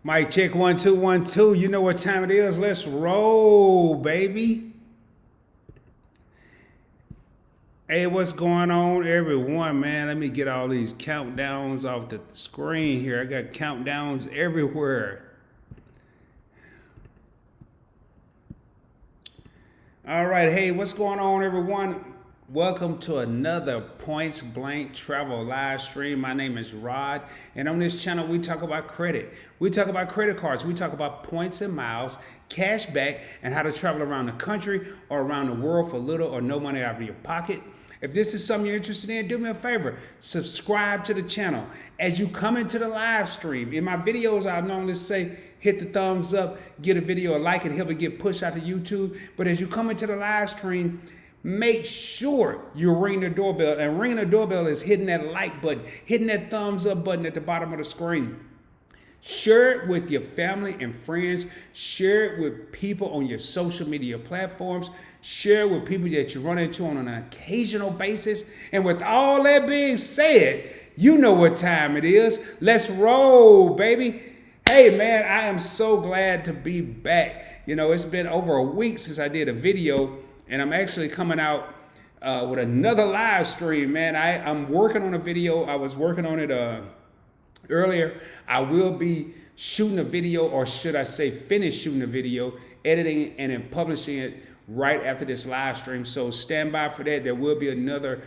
Mic check 1 2 1 2. You know what time it is. Let's roll, baby. Hey, what's going on, everyone, man? Let me get all these countdowns off the screen here. I got countdowns everywhere. All right, hey, what's going on, everyone? Welcome to another Points Blank Travel live stream. My name is Rod, and on this channel, we talk about credit. We talk about credit cards. We talk about points and miles, cash back, and how to travel around the country or around the world for little or no money out of your pocket. If this is something you're interested in, do me a favor, subscribe to the channel. As you come into the live stream, in my videos, I normally say, hit the thumbs up, get a video a like, and help it get pushed out to YouTube. But as you come into the live stream, make sure you ring the doorbell. And ringing the doorbell is hitting that like button, hitting that thumbs up button at the bottom of the screen. Share it with your family and friends. Share it with people on your social media platforms. Share it with people that you run into on an occasional basis. And with all that being said, you know what time it is. Let's roll, baby. Hey, man, I am so glad to be back. You know, it's been over a week since I did a video, and I'm actually coming out with another live stream, man. I'm working on a video. I was working on it earlier. I will be shooting a video, or should I say finish shooting a video, editing and then publishing it right after this live stream. So stand by for that. There will be another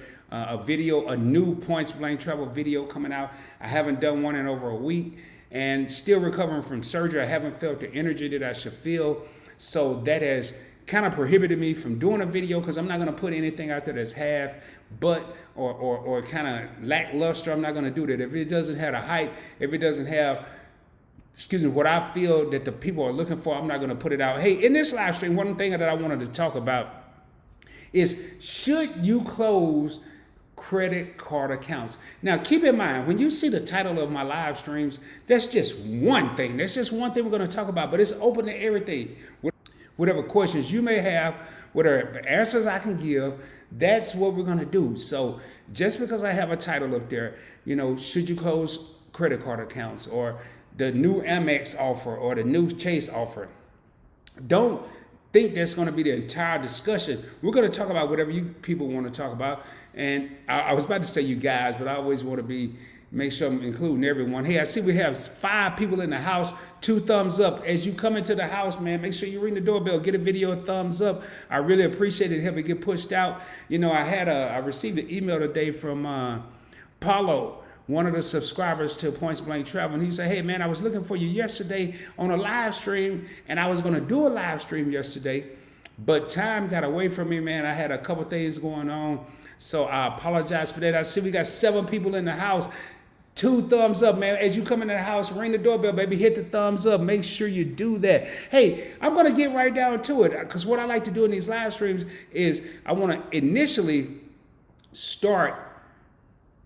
video, a new Points Blank Travel video coming out. I haven't done one in over a week and still recovering from surgery. I haven't felt the energy that I should feel. So that has kind of prohibited me from doing a video, because I'm not going to put anything out there that's half but or kind of lackluster. I'm not going to do that. If it doesn't have a hype, if it doesn't have, what I feel that the people are looking for, I'm not going to put it out. Hey, in this live stream, one thing that I wanted to talk about is, should you close credit card accounts? Now, keep in mind, when you see the title of my live streams, that's just one thing. That's just one thing we're going to talk about, but it's open to everything. Whatever questions you may have, whatever answers I can give, that's what we're going to do. So just because I have a title up there, you know, should you close credit card accounts, or the new Amex offer, or the new Chase offer, don't think that's going to be the entire discussion. We're going to talk about whatever you people want to talk about. And I was about to say you guys, but I always want to make sure I'm including everyone. Hey, I see we have 5 people in the house. 2 thumbs up. As you come into the house, man, make sure you ring the doorbell. Get a video a thumbs up. I really appreciate it. Help it get pushed out. You know, I received an email today from Paulo, one of the subscribers to Points Blank Travel, and he said, hey, man, I was looking for you yesterday on a live stream, and I was going to do a live stream yesterday, but time got away from me, man. I had a couple things going on, so I apologize for that. I see we got 7 people in the house. 2 thumbs up, man. As you come into the house, ring the doorbell, baby. Hit the thumbs up. Make sure you do that. Hey, I'm going to get right down to it, because what I like to do in these live streams is I want to initially start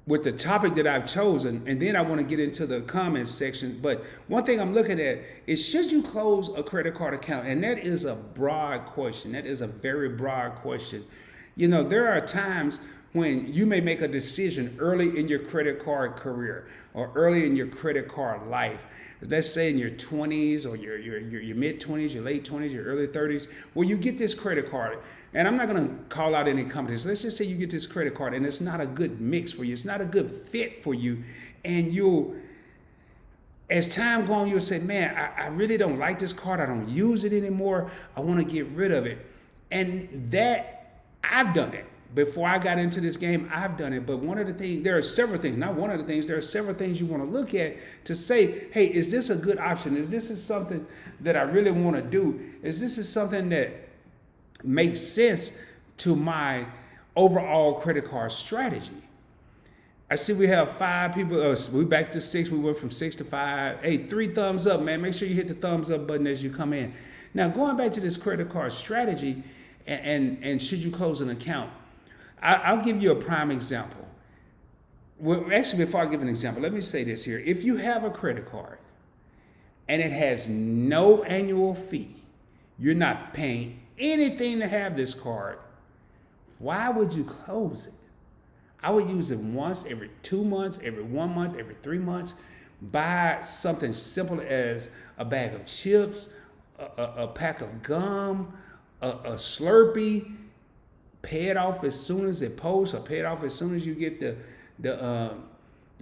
with the topic that I've chosen, and then I want to get into the comments section. But one thing I'm looking at is, should you close a credit card account? And that is a broad question. That is a very broad question. You know, there are times when you may make a decision early in your credit card career, or early in your credit card life. Let's say in your 20s, or your mid-20s, your late 20s, your early 30s, where you get this credit card. And I'm not going to call out any companies. Let's just say you get this credit card and it's not a good mix for you. It's not a good fit for you. And as time goes on, you'll say, man, I really don't like this card. I don't use it anymore. I want to get rid of it. And that, I've done it. Before I got into this game, I've done it. But one of the things, there are several things, not one of the things, there are several things you want to look at to say, hey, is this a good option? Is this something that I really want to do? Is this something that makes sense to my overall credit card strategy? I see we have 5 people. We're back to 6. We went from 6 to 5. Hey, 3 thumbs up, man. Make sure you hit the thumbs up button as you come in. Now, going back to this credit card strategy and should you close an account, I'll give you a prime example. Well, actually, before I give an example, let me say this here. If you have a credit card and it has no annual fee, you're not paying anything to have this card, why would you close it? I would use it once every 2 months, every 1 month, every 3 months. buy something simple as a bag of chips, a pack of gum, a Slurpee, pay it off as soon as it posts, or pay it off as soon as you get the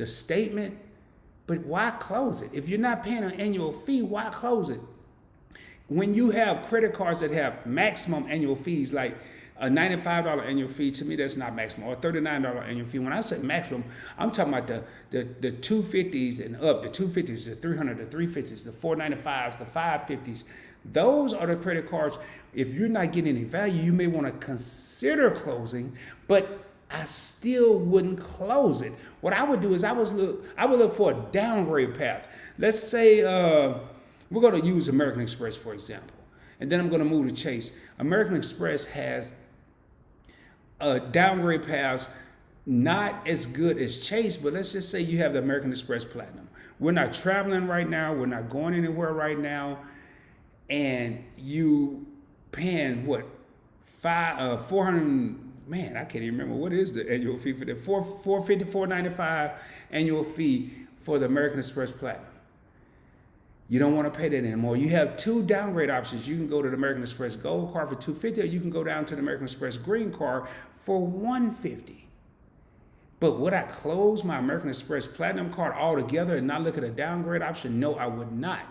statement. But why close it? If you're not paying an annual fee, why close it? When you have credit cards that have maximum annual fees, like a $95 annual fee, to me that's not maximum, or a $39 annual fee. When I say maximum, I'm talking about the 250s and up, the 250s, the 300, the 350s, the 495s, the 550s. Those are the credit cards. If you're not getting any value, you may want to consider closing, but I still wouldn't close it. What I would do is I would look for a downgrade path. Let's say we're going to use American Express, for example, and then I'm going to move to Chase. American Express has downgrade paths not as good as Chase, but let's just say you have the American Express Platinum. We're not traveling right now. We're not going anywhere right now. And you paying what, 400, man, I can't even remember what is the annual fee for that, $450, $495 annual fee for the American Express Platinum. You don't want to pay that anymore. You have two downgrade options. You can go to the American Express Gold card for $250, or you can go down to the American Express Green card for $150. But would I close my American Express Platinum card altogether and not look at a downgrade option? No, I would not.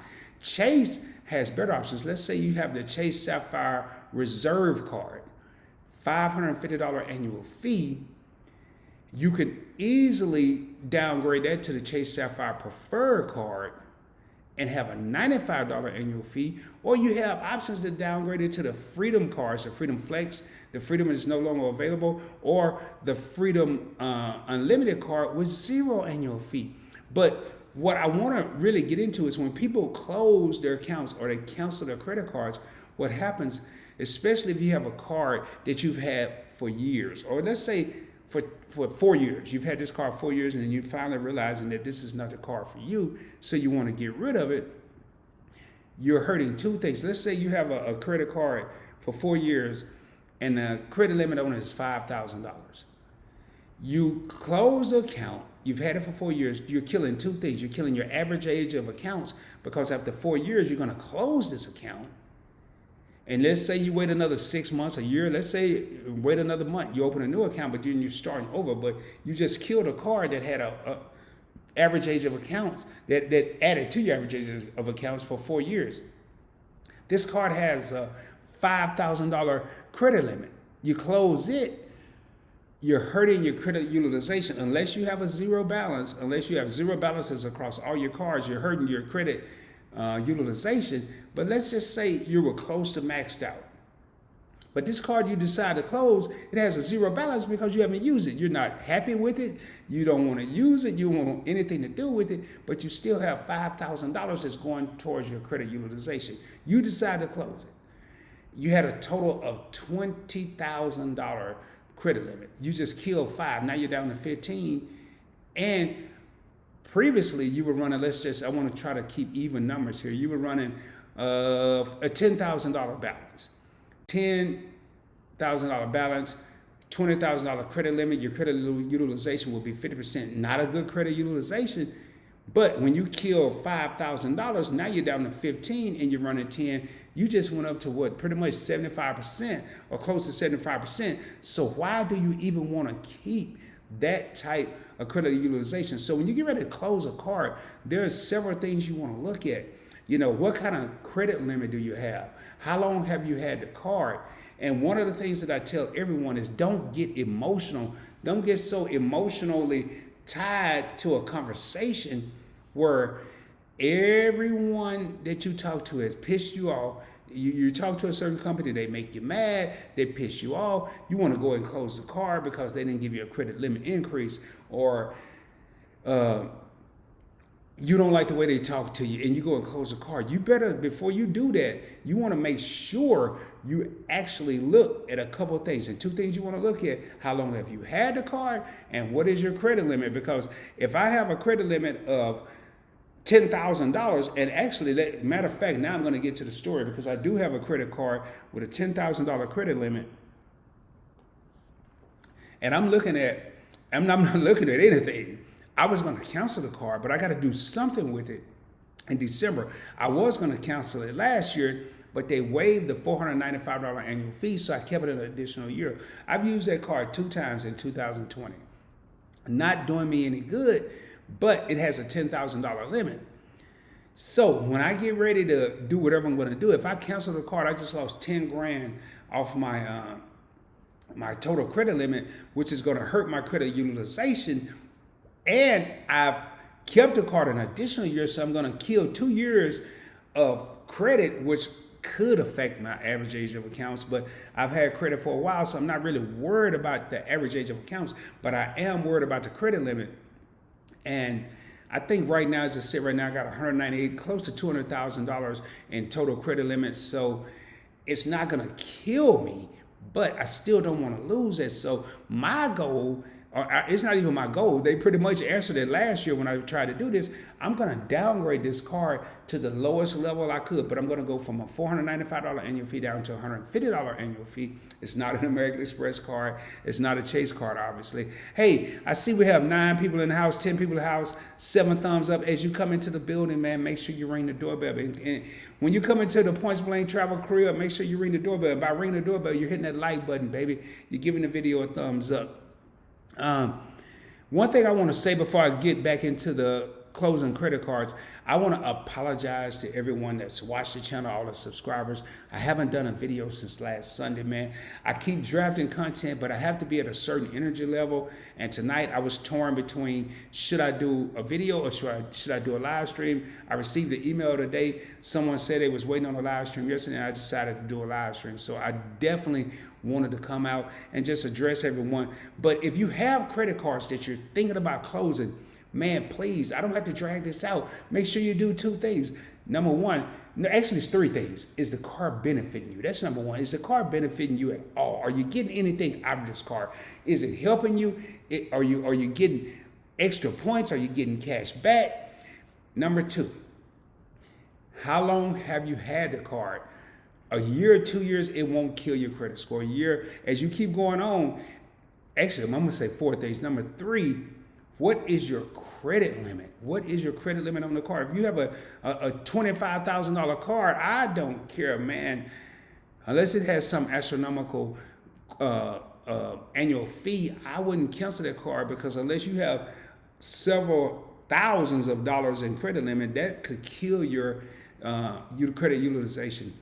Chase has better options. Let's say you have the Chase Sapphire Reserve card, $550 annual fee. You could easily downgrade that to the Chase Sapphire Preferred card and have a $95 annual fee, or you have options to downgrade it to the Freedom cards, the Freedom Flex, the Freedom is no longer available, or the Freedom Unlimited card with $0 annual fee. But what I want to really get into is when people close their accounts or they cancel their credit cards, what happens, especially if you have a card that you've had for years, or let's say for 4 years, you've had this card 4 years, and then you finally realizing that this is not the card for you, so you want to get rid of it. You're hurting two things. Let's say you have a credit card for 4 years, and the credit limit on it is $5,000. You close the account. You've had it for 4 years. You're killing two things. You're killing your average age of accounts, because after 4 years, you're going to close this account. And let's say you wait another 6 months, a year. Let's say wait another month. You open a new account, but then you're starting over. But you just killed a card that had a average age of accounts that added to your average age of accounts for 4 years. This card has a $5,000 credit limit. You close it, you're hurting your credit utilization. Unless you have a zero balance, unless you have zero balances across all your cards, you're hurting your credit utilization. But let's just say you were close to maxed out. But this card you decide to close, it has a zero balance because you haven't used it. You're not happy with it. You don't want to use it. You don't want anything to do with it, but you still have $5,000 that's going towards your credit utilization. You decide to close it. You had a total of $20,000 credit limit. You just killed 5. Now you're down to 15. And previously you were running, I want to try to keep even numbers here. You were running a $10,000 balance. $10,000 balance, $20,000 credit limit. Your credit utilization will be 50%. Not a good credit utilization, but when you kill $5,000, now you're down to 15 and you're running 10. You just went up to what, pretty much 75% or close to 75%. So why do you even want to keep that type of credit utilization? So when you get ready to close a card, there are several things you want to look at. You know, what kind of credit limit do you have? How long have you had the card? And one of the things that I tell everyone is don't get emotional. Don't get so emotionally tied to a conversation where everyone that you talk to has pissed you off. You talk to a certain company, they make you mad, they piss you off. You want to go and close the card because they didn't give you a credit limit increase, or you don't like the way they talk to you and you go and close the card. You better, before you do that, you want to make sure you actually look at a couple of things. And two things you want to look at: how long have you had the card, and what is your credit limit? Because if I have a credit limit of $10,000, and actually, matter of fact, now I'm going to get to the story, because I do have a credit card with a $10,000 credit limit, and I'm not looking at anything. I was going to cancel the card, but I got to do something with it in December. I was going to cancel it last year, but they waived the $495 annual fee, so I kept it an additional year. I've used that card 2 times in 2020. Not doing me any good, but it has a $10,000 limit. So when I get ready to do whatever I'm going to do, if I cancel the card, I just lost 10 grand off my my total credit limit, which is going to hurt my credit utilization. And I've kept the card an additional year, so I'm going to kill 2 years of credit, which could affect my average age of accounts. But I've had credit for a while, so I'm not really worried about the average age of accounts, but I am worried about the credit limit. And I think right now, as I sit right now, I got 198, close to $200,000 in total credit limits. So it's not going to kill me, but I still don't want to lose it. So my goal, or it's not even my goal, they pretty much answered it last year when I tried to do this. I'm going to downgrade this card to the lowest level I could, but I'm going to go from a $495 annual fee down to a $150 annual fee. It's not an American Express card. It's not a Chase card, obviously. Hey, I see we have 9 people in the house, 10 people in the house, 7 thumbs up. As you come into the building, man, make sure you ring the doorbell. And when you come into the Points Blank Travel Crib, make sure you ring the doorbell. By ringing the doorbell, you're hitting that like button, baby. You're giving the video a thumbs up. One thing I want to say before I get back into the closing credit cards, I want to apologize to everyone that's watched the channel, all the subscribers. I haven't done a video since last Sunday, man. I keep drafting content, but I have to be at a certain energy level. And tonight I was torn between, should I do a video or should I do a live stream? I received the email today. Someone said they was waiting on a live stream yesterday, and I decided to do a live stream. So I definitely wanted to come out and just address everyone. But if you have credit cards that you're thinking about closing, man, please, I don't have to drag this out. Make sure you do 2 things. Number one, no, actually it's 3 things. Is the card benefiting you? That's number one. Is the card benefiting you at all? Are you getting anything out of this card? Is it helping you? Are you getting extra points? Are you getting cash back? Number 2, how long have you had the card? A year or 2 years, it won't kill your credit score. A year, as you keep going on, actually, I'm going to say 4 things. Number 3, what is your credit limit? What is your credit limit on the card? If you have a $25,000 card, I don't care, man. Unless it has some astronomical annual fee, I wouldn't cancel that card, because unless you have several thousands of dollars in credit limit, that could kill your credit utilization.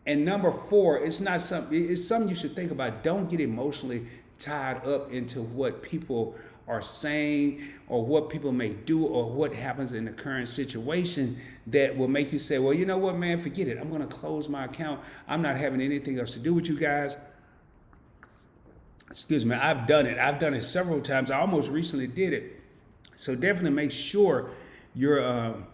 And number 4, it's something you should think about. Don't get emotionally tied up into what people are saying or what people may do or what happens in the current situation that will make you say, well, you know what, man, forget it. I'm going to close my account. I'm not having anything else to do with you guys. Excuse me. I've done it. I've done it several times. I almost recently did it. So definitely make sure you're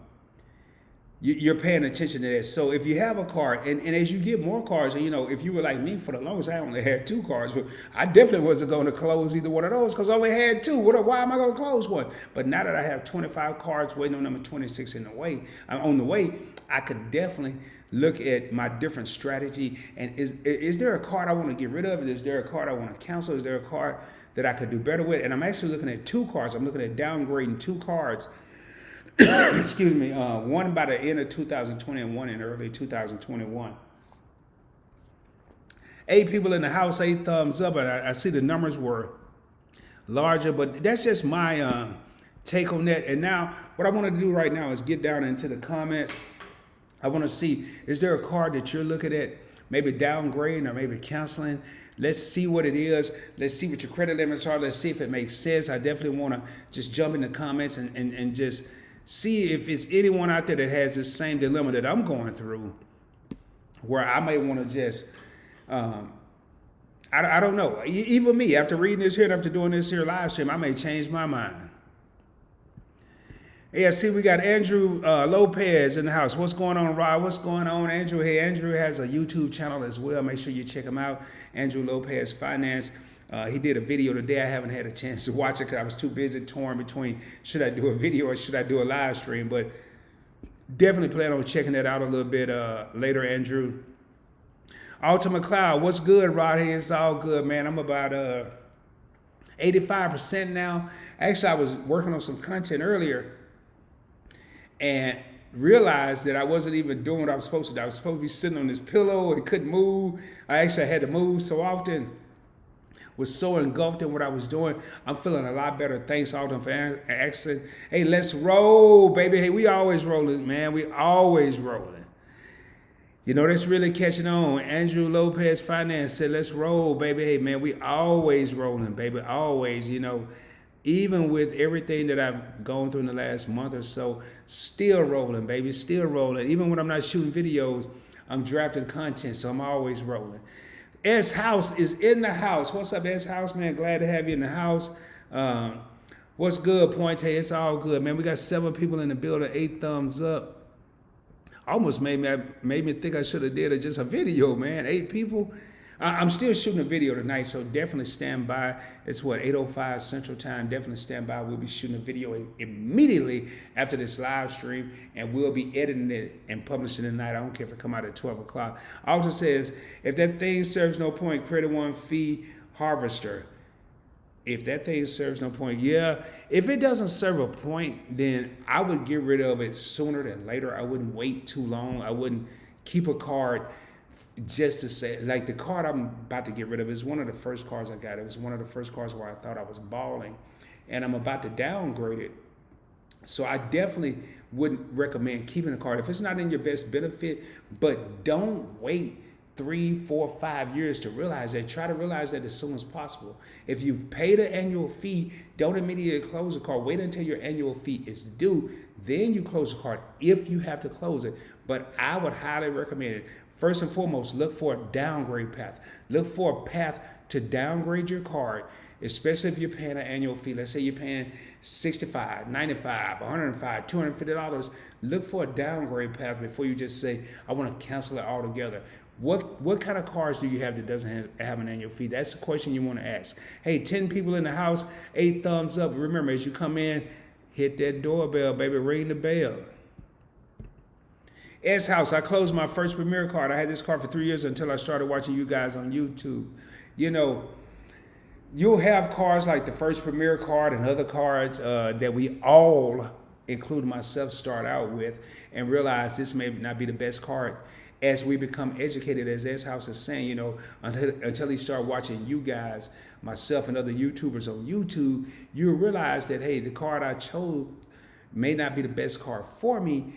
paying attention to that. So if you have a card, and as you get more cards, and if you were like me, for the longest, I only had 2 cards, but I definitely wasn't going to close either one of those because I only had 2. Why am I going to close one? But now that I have 25 cards waiting on number 26 on the way, I could definitely look at my different strategy. And is there a card I want to get rid of? Is there a card I want to cancel? Is there a card that I could do better with? And I'm actually looking at 2 cards. I'm looking at downgrading 2 cards. Excuse me, one by the end of 2020 and one in early 2021. 8 people in the house, 8 thumbs up, and I see the numbers were larger, but that's just my take on that. And now, what I want to do right now is get down into the comments. I want to see, is there a card that you're looking at, maybe downgrading or maybe canceling? Let's see what it is. Let's see what your credit limits are. Let's see if it makes sense. I definitely want to just jump in the comments and just see if it's anyone out there that has this same dilemma that I'm going through, where I may want to just, I don't know. Even me, after reading this here and after doing this here live stream, I may change my mind. Yeah, see, we got Andrew Lopez in the house. What's going on, Rod? What's going on, Andrew? Hey, Andrew has a YouTube channel as well. Make sure you check him out. Andrew Lopez Finance. He did a video today. I haven't had a chance to watch it because I was too busy, torn between should I do a video or should I do a live stream. But definitely plan on checking that out a little bit later, Andrew. Ultimate Cloud, what's good, Rod? Hey, it's all good, man. I'm about 85% now. Actually, I was working on some content earlier and realized that I wasn't even doing what I was supposed to do. I was supposed to be sitting on this pillow and couldn't move. I actually had to move so often. Was so engulfed in what I was doing. I'm feeling a lot better. Thanks, Alton, for asking. Hey, let's roll, baby. Hey, we always rolling, man. We always rolling. You know, that's really catching on. Andrew Lopez Finance said, let's roll, baby. Hey, man, we always rolling, baby. Always, you know, even with everything that I've gone through in the last month or so, still rolling, baby, still rolling. Even when I'm not shooting videos, I'm drafting content, so I'm always rolling. S House is in the house. What's up, S House, man? Glad to have you in the house. What's good, Points? Hey, it's all good, man. We got 7 people in the building, 8 thumbs up. Almost made me think I should have did just a video, man. 8 people. I'm still shooting a video tonight, so definitely stand by. It's what, 8:05 Central Time. Definitely stand by. We'll be shooting a video immediately after this live stream, and we'll be editing it and publishing it tonight. I don't care if it come out at 12 o'clock. Also says, if that thing serves no point, credit one fee harvester. If that thing serves no point, yeah. If it doesn't serve a point, then I would get rid of it sooner than later. I wouldn't wait too long. I wouldn't keep a card just to say, like the card I'm about to get rid of is one of the first cards I got. It was one of the first cards where I thought I was balling, and I'm about to downgrade it. So I definitely wouldn't recommend keeping a card if it's not in your best benefit, but don't wait 3, 4, 5 years to realize that. Try to realize that as soon as possible. If you've paid an annual fee, don't immediately close the card. Wait until your annual fee is due. Then you close the card if you have to close it. But I would highly recommend it. First and foremost, look for a downgrade path. Look for a path to downgrade your card, especially if you're paying an annual fee. Let's say you're paying $65, $95, $105, $250. Look for a downgrade path before you just say, I want to cancel it altogether. What kind of cards do you have that doesn't have an annual fee? That's the question you want to ask. Hey, 10 people in the house, 8 thumbs up. Remember, as you come in, hit that doorbell, baby, ring the bell. S House, I closed my first Premier card. I had this card for 3 years until I started watching you guys on YouTube. You know, you'll have cards like the first Premier card and other cards that we all, including myself, start out with and realize this may not be the best card. As we become educated, as S House is saying, you know, until you start watching you guys, myself and other YouTubers on YouTube, you'll realize that, hey, the card I chose may not be the best card for me,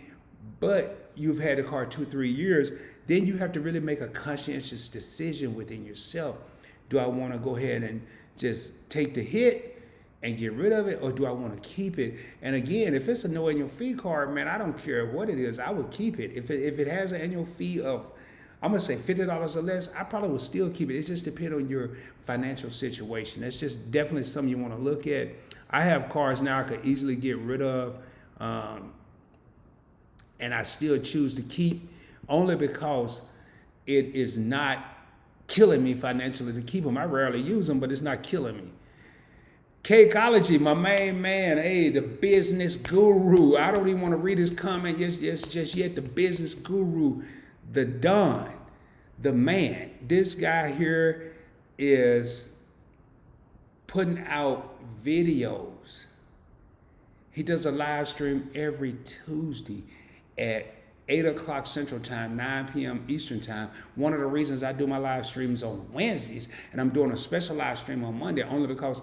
but you've had the card 2-3 years. Then you have to really make a conscientious decision within yourself. Do I want to go ahead and just take the hit and get rid of it, or do I want to keep it? And again, if it's a no annual fee card, man, I don't care what it is, I would keep it. If it has an annual fee of, I'm gonna say $50 or less, I probably would still keep it. It just depends on your financial situation. That's just definitely something you want to look at. I have cards now I could easily get rid of, and I still choose to keep only because it is not killing me financially to keep them. I rarely use them, but it's not killing me. Cakeology, my main man, hey, the business guru. I don't even want to read his comment just yet. The business guru, the Don, the man. This guy here is putting out videos. He does a live stream every Tuesday at 8 o'clock Central Time, 9 p.m. Eastern Time. One of the reasons I do my live streams on Wednesdays, and I'm doing a special live stream on Monday, only because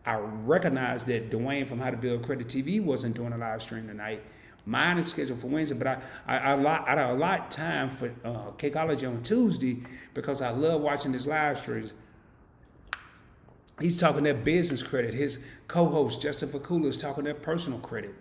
I recognize that Dwayne from How to Build Credit TV wasn't doing a live stream tonight. Mine is scheduled for Wednesday, but I allot time for Cakeology on Tuesday because I love watching his live streams. He's talking that business credit. His co-host, Justin Fakula, is talking that personal credit.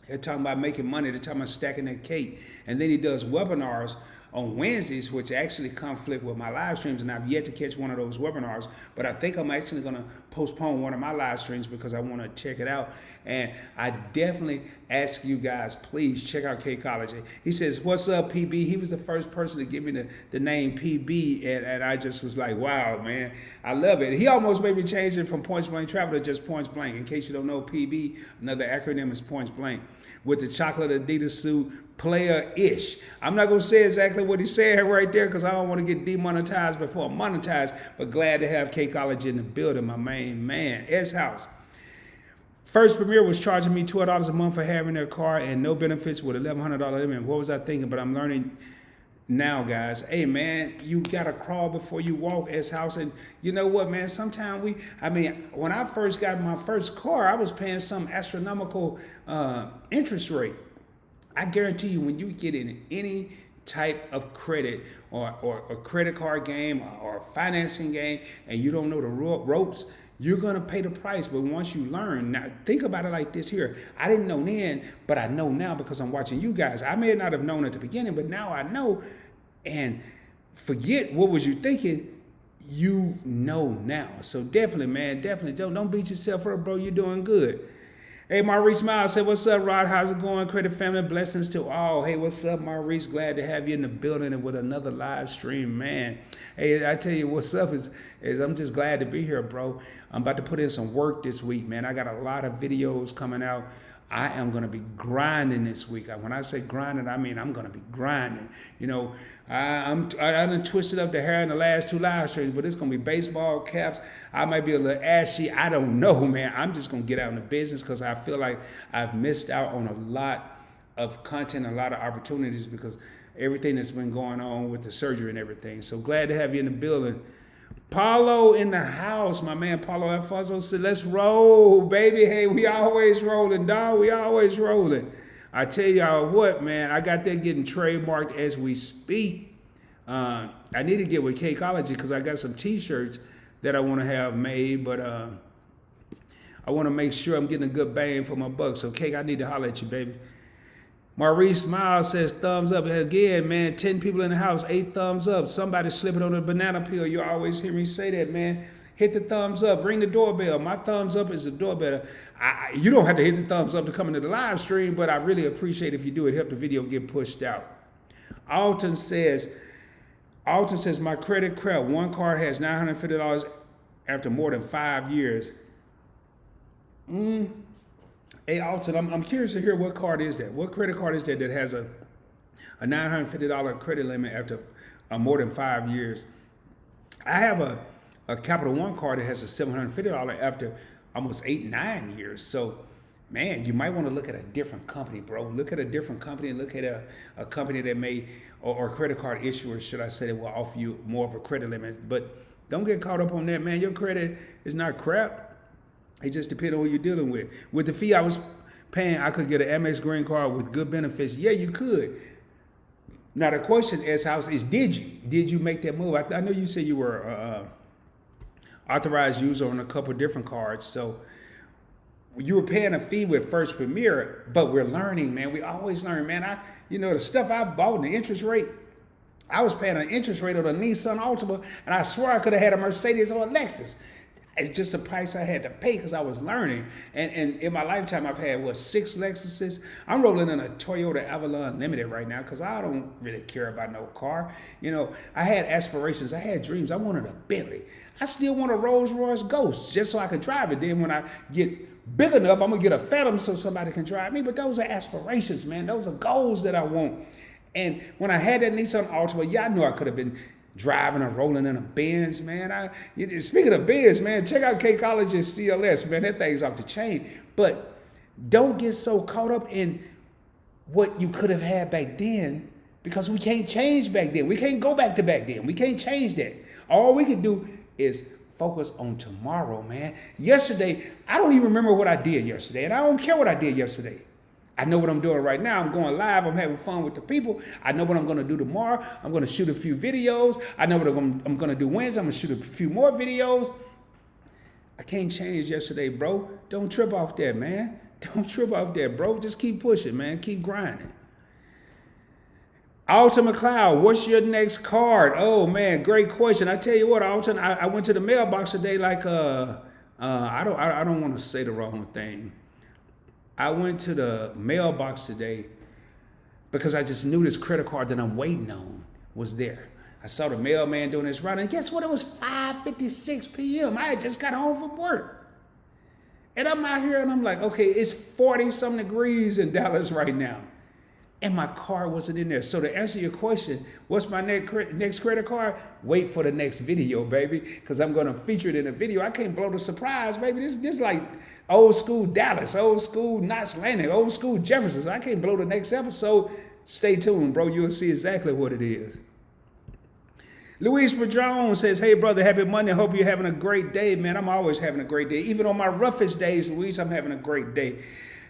They're talking about making money. They're talking about stacking that cake. And then he does webinars on Wednesdays, which actually conflict with my live streams, and I've yet to catch one of those webinars, but I think I'm actually going to postpone one of my live streams because I want to check it out. And I definitely ask you guys, please check out Cakeology. He says, what's up, PB? He was the first person to give me the name PB, and I just was like, wow, man, I love it. He almost made me change it from Points Blank Travel to just Points Blank. In case you don't know, PB, another acronym is Points Blank. With the chocolate Adidas suit, player-ish. I'm not going to say exactly what he said right there because I don't want to get demonetized before I'm monetized, but glad to have K College in the building, my main man. S-House. First Premier was charging me $12 a month for having their car and no benefits with $1,100 limit. What was I thinking? But I'm learning now, guys. Hey, man, you got to crawl before you walk, S-House. And you know what, man? Sometimes when I first got my first car, I was paying some astronomical interest rate. I guarantee you, when you get in any type of credit or a credit card game or a financing game and you don't know the ropes, you're going to pay the price. But once you learn, now think about it like this here. I didn't know then, but I know now because I'm watching you guys. I may not have known at the beginning, but now I know. And forget what was you thinking, you know now. So definitely, man, definitely don't beat yourself up, bro. You're doing good. Hey, Maurice Miles said, what's up, Rod? How's it going? Credit family, blessings to all. Hey, what's up, Maurice? Glad to have you in the building and with another live stream, man. Hey, I tell you what's up is I'm just glad to be here, bro. I'm about to put in some work this week, man. I got a lot of videos coming out. I am going to be grinding this week. When I say grinding, I mean I'm going to be grinding. You know, I done twisted up the hair in the last 2 live streams, but it's going to be baseball caps. I might be a little ashy. I don't know, man. I'm just going to get out in the business because I feel like I've missed out on a lot of content, a lot of opportunities because everything that's been going on with the surgery and everything. So glad to have you in the building. Paulo in the house, my man Paulo Alfonso said, let's roll, baby. Hey, we always rolling, dog. We always rolling. I tell y'all what, man, I got that getting trademarked as we speak. I need to get with Cakeology because I got some t-shirts that I want to have made, but I want to make sure I'm getting a good bang for my buck. So, Cake, I need to holler at you, baby. Maurice Miles says, thumbs up. Again, man, 10 people in the house, 8 thumbs up. Somebody slipping on a banana peel. You always hear me say that, man. Hit the thumbs up. Ring the doorbell. My thumbs up is the doorbell. You don't have to hit the thumbs up to come into the live stream, but I really appreciate if you do it. Help the video get pushed out. Alton says, my credit crap. One card has $950 after more than 5 years. Hey, Alton, I'm curious to hear what card is that? What credit card is that has a $950 credit limit after more than 5 years? I have a Capital One card that has a $750 after almost 8-9 years. So, man, you might want to look at a different company, bro. Look at a different company. Look at a company that may, or credit card issuer, should I say, that will offer you more of a credit limit. But don't get caught up on that, man. Your credit is not crap. It just depends on who you're dealing with. With the fee I was paying, I could get an Amex Green Card with good benefits. Yeah, you could. Now, the question, S-House, is did you? Did you make that move? I know you said you were authorized user on a couple different cards. So you were paying a fee with First Premier, but we're learning, man. We always learn, man. The stuff I bought and the interest rate, I was paying an interest rate on a Nissan Altima, and I swear I could have had a Mercedes or a Lexus. It's just a price I had to pay because I was learning. And in my lifetime, I've had, 6 Lexuses. I'm rolling in a Toyota Avalon Limited right now because I don't really care about no car. I had aspirations. I had dreams. I wanted a Bentley. I still want a Rolls Royce Ghost just so I could drive it. Then when I get big enough, I'm going to get a Phantom so somebody can drive me. But those are aspirations, man. Those are goals that I want. And when I had that Nissan Altima, I knew I could have been driving or rolling in a Benz, man. Speaking of Benz, man, check out Cakeology's CLS, man. That thing's off the chain. But don't get so caught up in what you could have had back then because we can't change back then. We can't go back to back then. We can't change that. All we can do is focus on tomorrow, man. Yesterday, I don't even remember what I did yesterday, and I don't care what I did yesterday. I know what I'm doing right now. I'm going live. I'm having fun with the people. I know what I'm going to do tomorrow. I'm going to shoot a few videos. I know what I'm going to do Wednesday. I'm going to shoot a few more videos. I can't change yesterday, bro. Don't trip off that, man. Don't trip off that, bro. Just keep pushing, man. Keep grinding. Alton McLeod, what's your next card? Oh, man, great question. I tell you what, Alton, I went to the mailbox today like, I don't want to say the wrong thing. I went to the mailbox today because I just knew this credit card that I'm waiting on was there. I saw the mailman doing his route, and guess what? It was 5:56 p.m. I had just got home from work. And I'm out here, and I'm like, okay, it's 40-some degrees in Dallas right now. and my card wasn't in there. So to answer your question, what's my next credit card? Wait for the next video, baby, because I'm going to feature it in a video. I can't blow the surprise, baby. This like old school Dallas, old school Knots Landing, old school Jefferson. I can't blow the next episode. Stay tuned, bro. You'll see exactly what it is. Luis Padron says, hey, brother, happy Monday. Hope you're having a great day, man. I'm always having a great day. Even on my roughest days, Luis, I'm having a great day.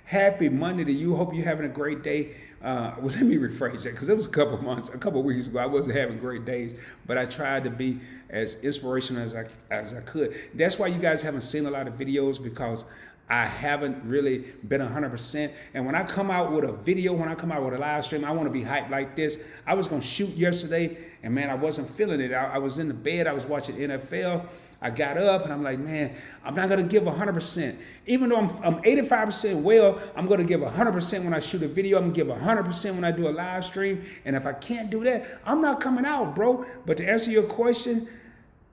Happy Monday to you. Hope you're having a great day. Well, let me rephrase that, because it was a couple weeks ago, I wasn't having great days, but I tried to be as inspirational as I could. That's why you guys haven't seen a lot of videos, because I haven't really been 100%. And when I come out with a video, when I come out with a live stream, I want to be hyped like this. I was going to shoot yesterday, and man, I wasn't feeling it. I was in the bed. I was watching NFL. I got up, and I'm like, man, I'm not going to give 100%. Even though I'm 85% well, I'm going to give 100% when I shoot a video. I'm going to give 100% when I do a live stream. And if I can't do that, I'm not coming out, bro. But to answer your question,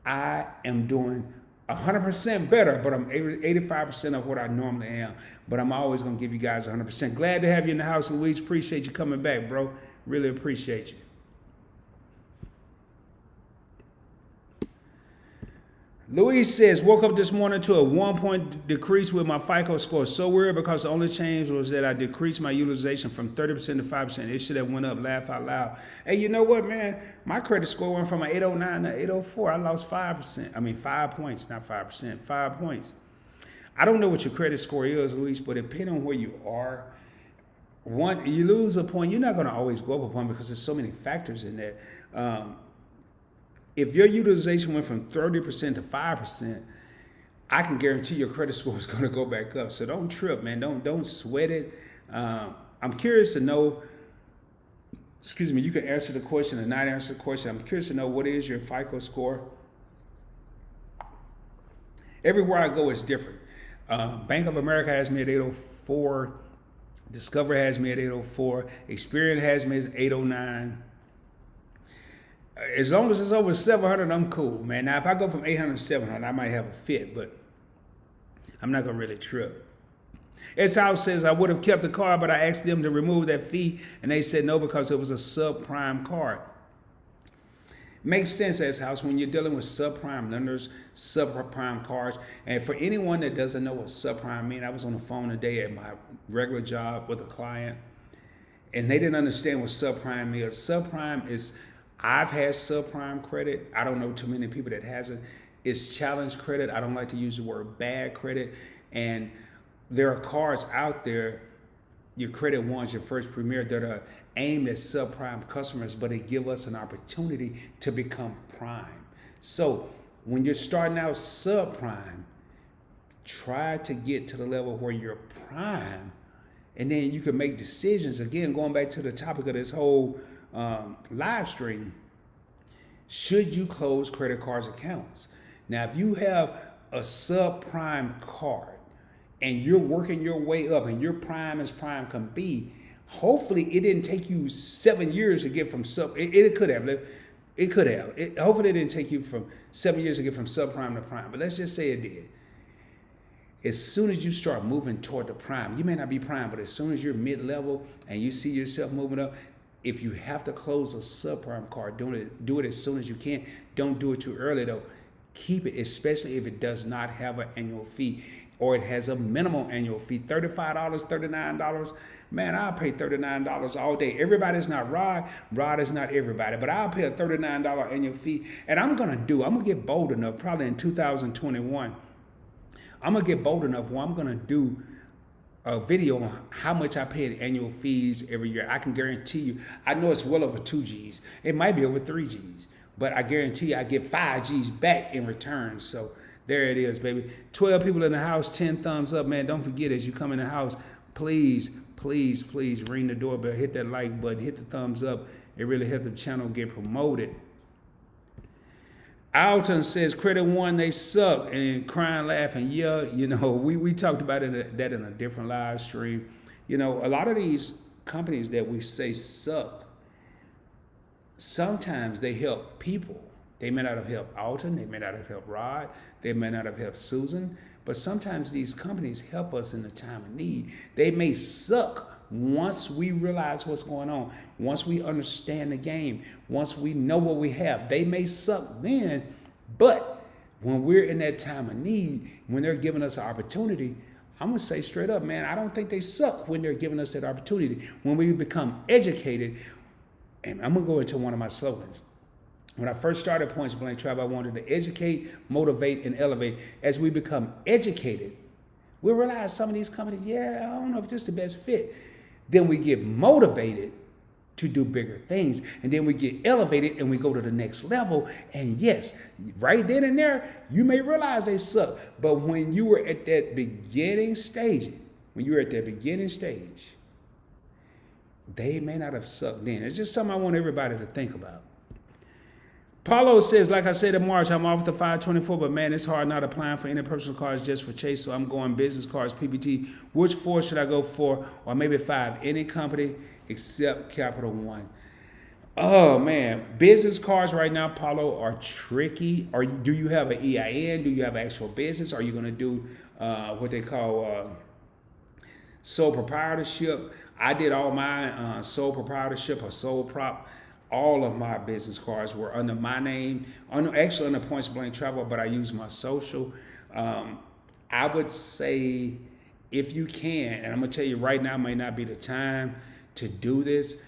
I am doing 100% better, but I'm 85% of what I normally am. But I'm always going to give you guys 100%. Glad to have you in the house, Luis. Appreciate you coming back, bro. Really appreciate you. Luis says, woke up this morning to a 1-point decrease with my FICO score. So weird, because the only change was that I decreased my utilization from 30% to 5%. It should have went up, laugh out loud. Hey, you know what, man? My credit score went from an 809 to 804. I lost 5%. I mean, 5 points, not 5%, 5 points. I don't know what your credit score is, Luis, but depending on where you are, you lose a point. You're not going to always go up a point, because there's so many factors in there. If your utilization went from 30% to 5%, I can guarantee your credit score is going to go back up. So don't trip, man. Don't sweat it. I'm curious to know, excuse me, you can answer the question or not answer the question. I'm curious to know, what is your FICO score? Everywhere I go, it's different. Bank of America has me at 804. Discover has me at 804. Experian has me at 809. As long as it's over 700, I'm cool, man. Now, if I go from 800 to 700, I might have a fit, but I'm not going to really trip. S-House says, I would have kept the card, but I asked them to remove that fee, and they said no, because it was a subprime card. Makes sense, S-House, when you're dealing with subprime lenders, subprime cards. And for anyone that doesn't know what subprime means, I was on the phone today at my regular job with a client, and they didn't understand what subprime is. Subprime is, I've had subprime credit. I don't know too many people that hasn't. It's challenge credit. I don't like to use the word bad credit. And there are cards out there, your Credit Ones, your First Premier, that are aimed at subprime customers, but they give us an opportunity to become prime. So when you're starting out subprime, try to get to the level where you're prime, and then you can make decisions. Again, going back to the topic of this whole live stream, should you close credit cards accounts? Now, if you have a subprime card and you're working your way up and you're prime as prime can be, hopefully it didn't take you 7 years to get from it could have. Hopefully it didn't take you from 7 years to get from subprime to prime, but let's just say it did. As soon as you start moving toward the prime, you may not be prime, but as soon as you're mid-level and you see yourself moving up, if you have to close a subprime card, do it as soon as you can. Don't do it too early, though. Keep it, especially if it does not have an annual fee, or it has a minimum annual fee, $35, $39. Man, I'll pay $39 all day. Everybody's not Rod. Rod is not everybody, but I'll pay a $39 annual fee. And I'm going to get bold enough, probably in 2021, I'm going to get bold enough where I'm going to do a video on how much I pay in annual fees every year. I can guarantee you, I know it's well over 2 G's. It might be over 3 G's, but I guarantee you I get 5 G's back in return. So there it is, baby. 12 people in the house, 10 thumbs up, man. Don't forget, as you come in the house, please, please, please ring the doorbell, hit that like button, hit the thumbs up. It really helps the channel get promoted. Alton says, Credit One, they suck, and crying, laughing. Yeah, you know, we talked about that in a different live stream. You know, a lot of these companies that we say suck, sometimes they help people. They may not have helped Alton, they may not have helped Rod, they may not have helped Susan, but sometimes these companies help us in the time of need. They may suck once we realize what's going on, once we understand the game, once we know what we have. They may suck then, but when we're in that time of need, when they're giving us an opportunity, I'm going to say straight up, man, I don't think they suck when they're giving us that opportunity. When we become educated, and I'm going to go into one of my slogans. When I first started Points Blank Travel, I wanted to educate, motivate, and elevate. As we become educated, we realize some of these companies, I don't know if this is the best fit. Then we get motivated to do bigger things. And then we get elevated and we go to the next level. And yes, right then and there, you may realize they suck. But when you were at that beginning stage, they may not have sucked then. It's just something I want everybody to think about. Paulo says, like I said in March, I'm off the 524, but man, it's hard not applying for any personal cards just for Chase, so I'm going business cards, PBT. Which 4 should I go for? Or maybe 5? Any company except Capital One. Oh, man. Business cards right now, Paulo, are tricky. Do you have an EIN? Do you have actual business? Are you going to do what they call sole proprietorship? I did all my sole proprietorship or sole prop. All of my business cards were under my name, actually under Points Blank Travel, but I use my social. I would say if you can, and I'm gonna tell you right now may not be the time to do this,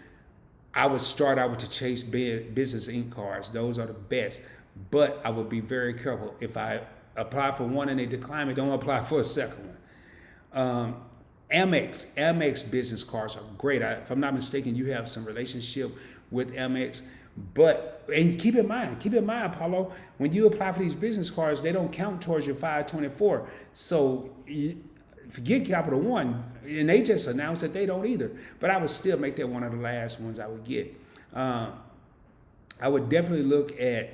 I would start out with the Chase Business Inc. cards. Those are the best, but I would be very careful. If I apply for one and they decline me, don't apply for a second one. Amex business cards are great. If I'm not mistaken, you have some relationship with Amex. And keep in mind, Paulo, when you apply for these business cards, they don't count towards your 524. So forget Capital One, and they just announced that they don't either. But I would still make that one of the last ones I would get. I would definitely look at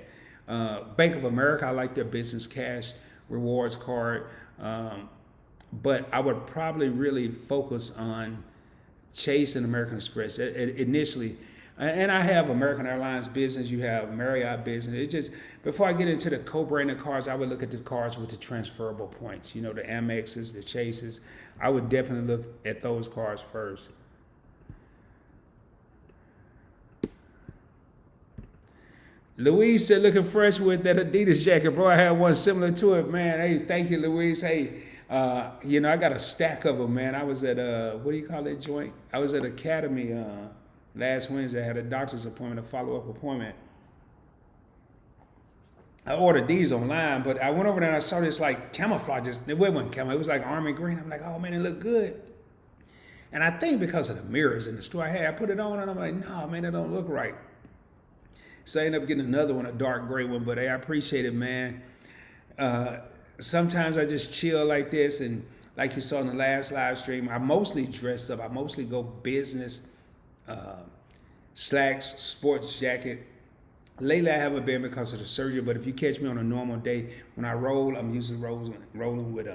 Bank of America. I like their business cash rewards card. But I would probably really focus on Chase and American Express initially. And I have American Airlines business, you have Marriott business. It just, before I get into the co-branded cards, I would look at the cards with the transferable points. You know, the Amexes, the Chases. I would definitely look at those cards first. Louise said, looking fresh with that Adidas jacket. Bro, I had one similar to it, man. Hey, thank you, Louise. Hey, I got a stack of them, man. I was at, what do you call that joint? I was at Academy last Wednesday. I had a doctor's appointment, a follow-up appointment. I ordered these online, but I went over there and I saw this like camouflage. It wasn't camouflage. It was like army green. I'm like, oh, man, it looked good. And I think because of the mirrors in the store I put it on and I'm like, no, man, it don't look right. So I ended up getting another one, a dark gray one, but hey, I appreciate it, man. Sometimes I just chill like this, and like you saw in the last live stream, I mostly dress up. I mostly go business, slacks, sports jacket. Lately, I haven't been because of the surgery, but if you catch me on a normal day, when I roll, I'm usually rolling with,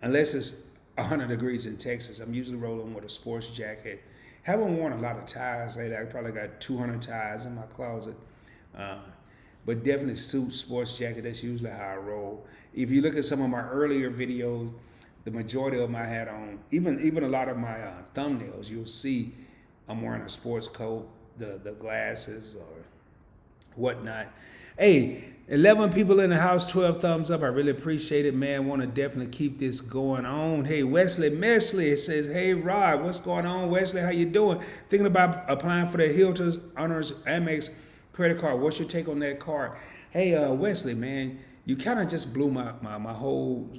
unless it's 100 degrees in Texas, I'm usually rolling with a sports jacket. Haven't worn a lot of ties lately. I probably got 200 ties in my closet. But definitely suit, sports jacket, that's usually how I roll. If you look at some of my earlier videos, the majority of them I had on, even a lot of my thumbnails, you'll see I'm wearing a sports coat, the glasses or whatnot. Hey, 11 people in the house, 12 thumbs up. I really appreciate it, man. Want to definitely keep this going on. Hey, Wesley Mesley says, hey, Rod, what's going on? Wesley, how you doing? Thinking about applying for the Hilton Honors Amex credit card. What's your take on that card? Hey, Wesley, man, you kind of just blew my whole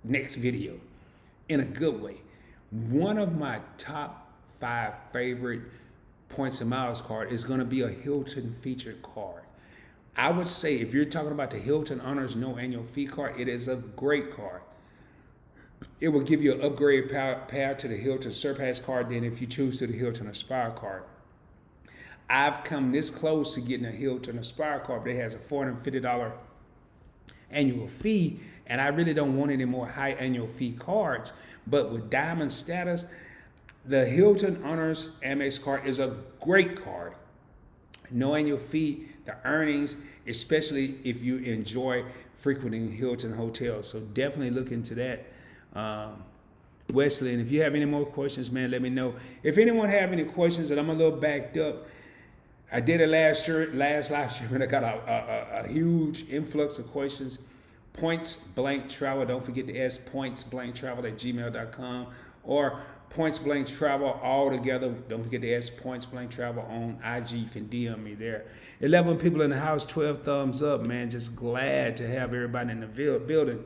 next video in a good way. One of my top 5 favorite points and miles card is going to be a Hilton featured card. I would say if you're talking about the Hilton Honors No Annual Fee card, it is a great card. It will give you an upgrade path to the Hilton Surpass card than if you choose to the Hilton Aspire card. I've come this close to getting a Hilton Aspire card, but it has a $450 annual fee, and I really don't want any more high annual fee cards. But with Diamond status, the Hilton Honors Amex card is a great card. No annual fee, the earnings, especially if you enjoy frequenting Hilton hotels. So definitely look into that. Wesley. And if you have any more questions, man, let me know. If anyone have any questions, and I'm a little backed up, I did it last live stream, and I got a huge influx of questions. Points blank travel. Don't forget to ask pointsblanktravel@gmail.com or Points Blank Travel all together. Don't forget to ask Points Blank Travel on IG. You can DM me there. 11 people in the house, 12 thumbs up, man. Just glad to have everybody in the building.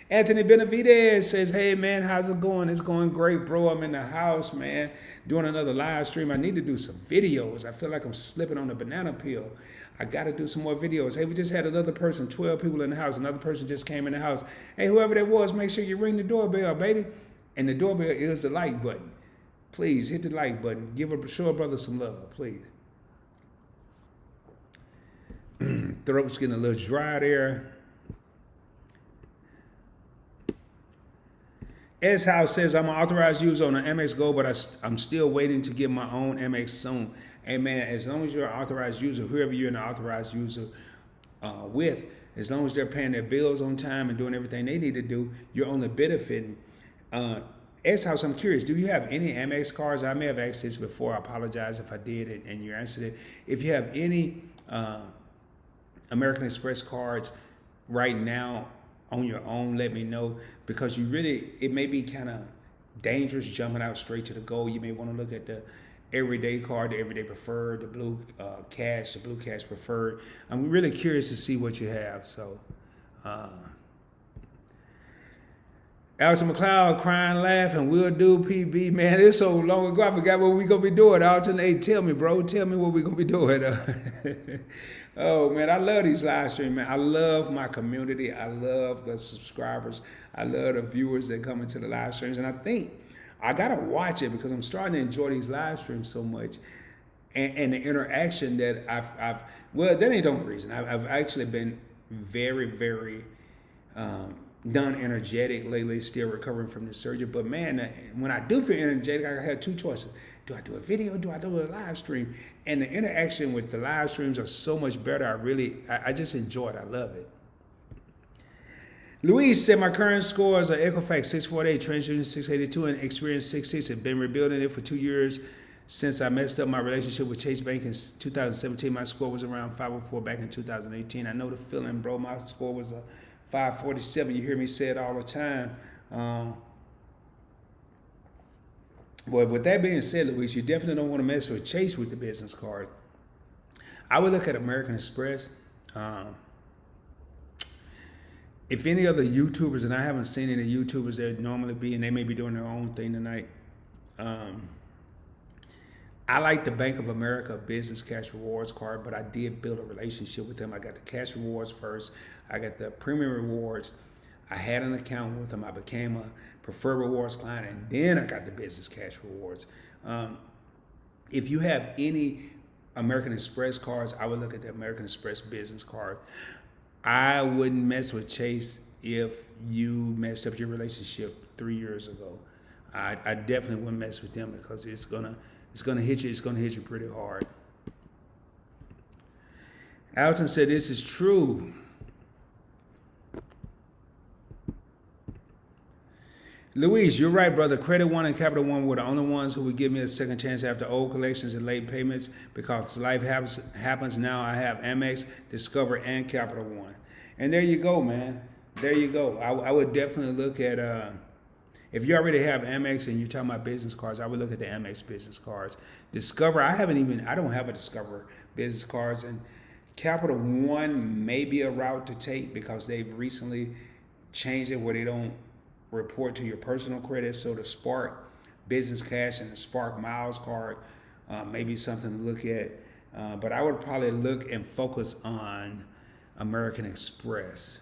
Anthony Benavidez says, hey, man, how's it going? It's going great, bro. I'm in the house, man, doing another live stream. I need to do some videos. I feel like I'm slipping on the banana peel. I got to do some more videos. Hey, we just had another person, 12 people in the house. Another person just came in the house. Hey, whoever that was, make sure you ring the doorbell, baby. And the doorbell is the like button. Please hit the like button. Show a brother some love, please. Throat's getting a little dry there. S House says, I'm an authorized user on an Amex Go, but I'm still waiting to get my own Amex soon. Hey, man, as long as you're an authorized user, whoever you're an authorized user with, as long as they're paying their bills on time and doing everything they need to do, you're only benefiting. S House, I'm curious, do you have any Amex cards? I may have asked this before. I apologize if I did and you answered it. If you have any American Express cards right now on your own, let me know, because it may be kind of dangerous jumping out straight to the goal. You may want to look at the everyday card, the everyday preferred, the blue cash, the blue cash preferred. I'm really curious to see what you have. So, Alex McLeod crying, laughing, we'll do PB. Man, it's so long ago, I forgot what we gonna be doing. Alton, hey, tell me, bro. Tell me what we gonna be doing. Oh, man, I love these live streams, man. I love my community. I love the subscribers. I love the viewers that come into the live streams. And I think I gotta watch it because I'm starting to enjoy these live streams so much. And the interaction that well, that ain't the only reason. I've actually been very, very non-energetic lately, still recovering from the surgery. But man, when I do feel energetic, I have two choices. Do I do a video? Do I do a live stream? And the interaction with the live streams are so much better. I just enjoy it. I love it. Louise said, my current scores are Equifax 648, TransUnion 682, and Experience 66. I've been rebuilding it for 2 years since I messed up my relationship with Chase Bank in 2017. My score was around 504 back in 2018. I know the feeling, bro. My score was a 547. You hear me say it all the time. But with that being said, Louise, you definitely don't want to mess with Chase with the business card. I would look at American Express. If any other YouTubers, and I haven't seen any YouTubers that normally be, and they may be doing their own thing tonight. I like the Bank of America Business Cash Rewards card, but I did build a relationship with them. I got the Cash Rewards first. I got the Premium Rewards. I had an account with them. I became a Preferred Rewards client, and then I got the Business Cash Rewards. If you have any American Express cards, I would look at the American Express business card. I wouldn't mess with Chase if you messed up your relationship 3 years ago. I definitely wouldn't mess with them because it's gonna hit you. It's gonna hit you pretty hard. Alton said this is true. Luis, you're right, brother. Credit One and Capital One were the only ones who would give me a second chance after old collections and late payments because life happens now. I have Amex, Discover, and Capital One. And there you go, man. There you go. I would definitely look at, if you already have Amex and you're talking about business cards, I would look at the Amex business cards. Discover, I don't have a Discover business cards. And Capital One may be a route to take because they've recently changed it where they don't report to your personal credit. So the Spark Business Cash and the Spark Miles card may be something to look at. But I would probably look and focus on American Express.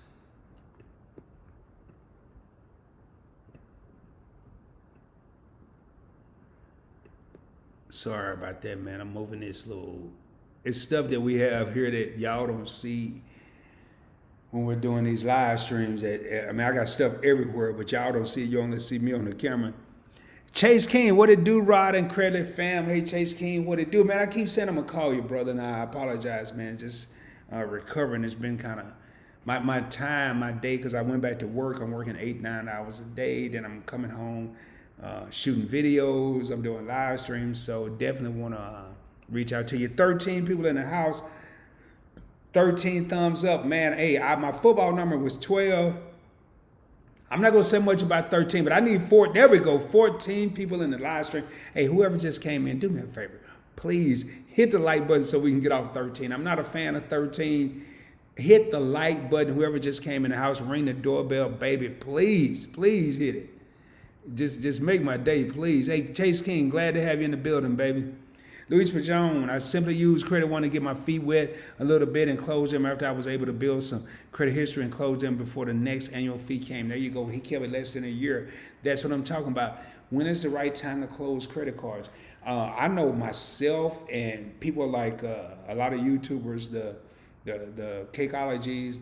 Sorry about that, man. I'm moving this little. It's stuff that we have here that y'all don't see when we're doing these live streams. I got stuff everywhere, but y'all don't see it. You only see me on the camera. Chase King, what it do, Rod and Credit fam? Hey, Chase King, what it do? Man, I keep saying I'm going to call you, brother, and I apologize, man. Just recovering. It's been kind of my day, because I went back to work. I'm working 8-9 hours a day. Then I'm coming home shooting videos. I'm doing live streams. So definitely want to reach out to you. 13 people in the house. 13 thumbs up, man. Hey, my football number was 12. I'm not going to say much about 13, but I need 4. There we go. 14 people in the live stream. Hey, whoever just came in, do me a favor. Please hit the like button so we can get off 13. I'm not a fan of 13. Hit the like button. Whoever just came in the house, ring the doorbell, baby. Please, please hit it. Just make my day, please. Hey, Chase King, glad to have you in the building, baby. Luis Pajon, I simply use Credit One to get my feet wet a little bit and close them after I was able to build some credit history and close them before the next annual fee came. There you go. He kept it less than a year. That's what I'm talking about. When is the right time to close credit cards? I know myself and people like a lot of YouTubers, the Cakeologies,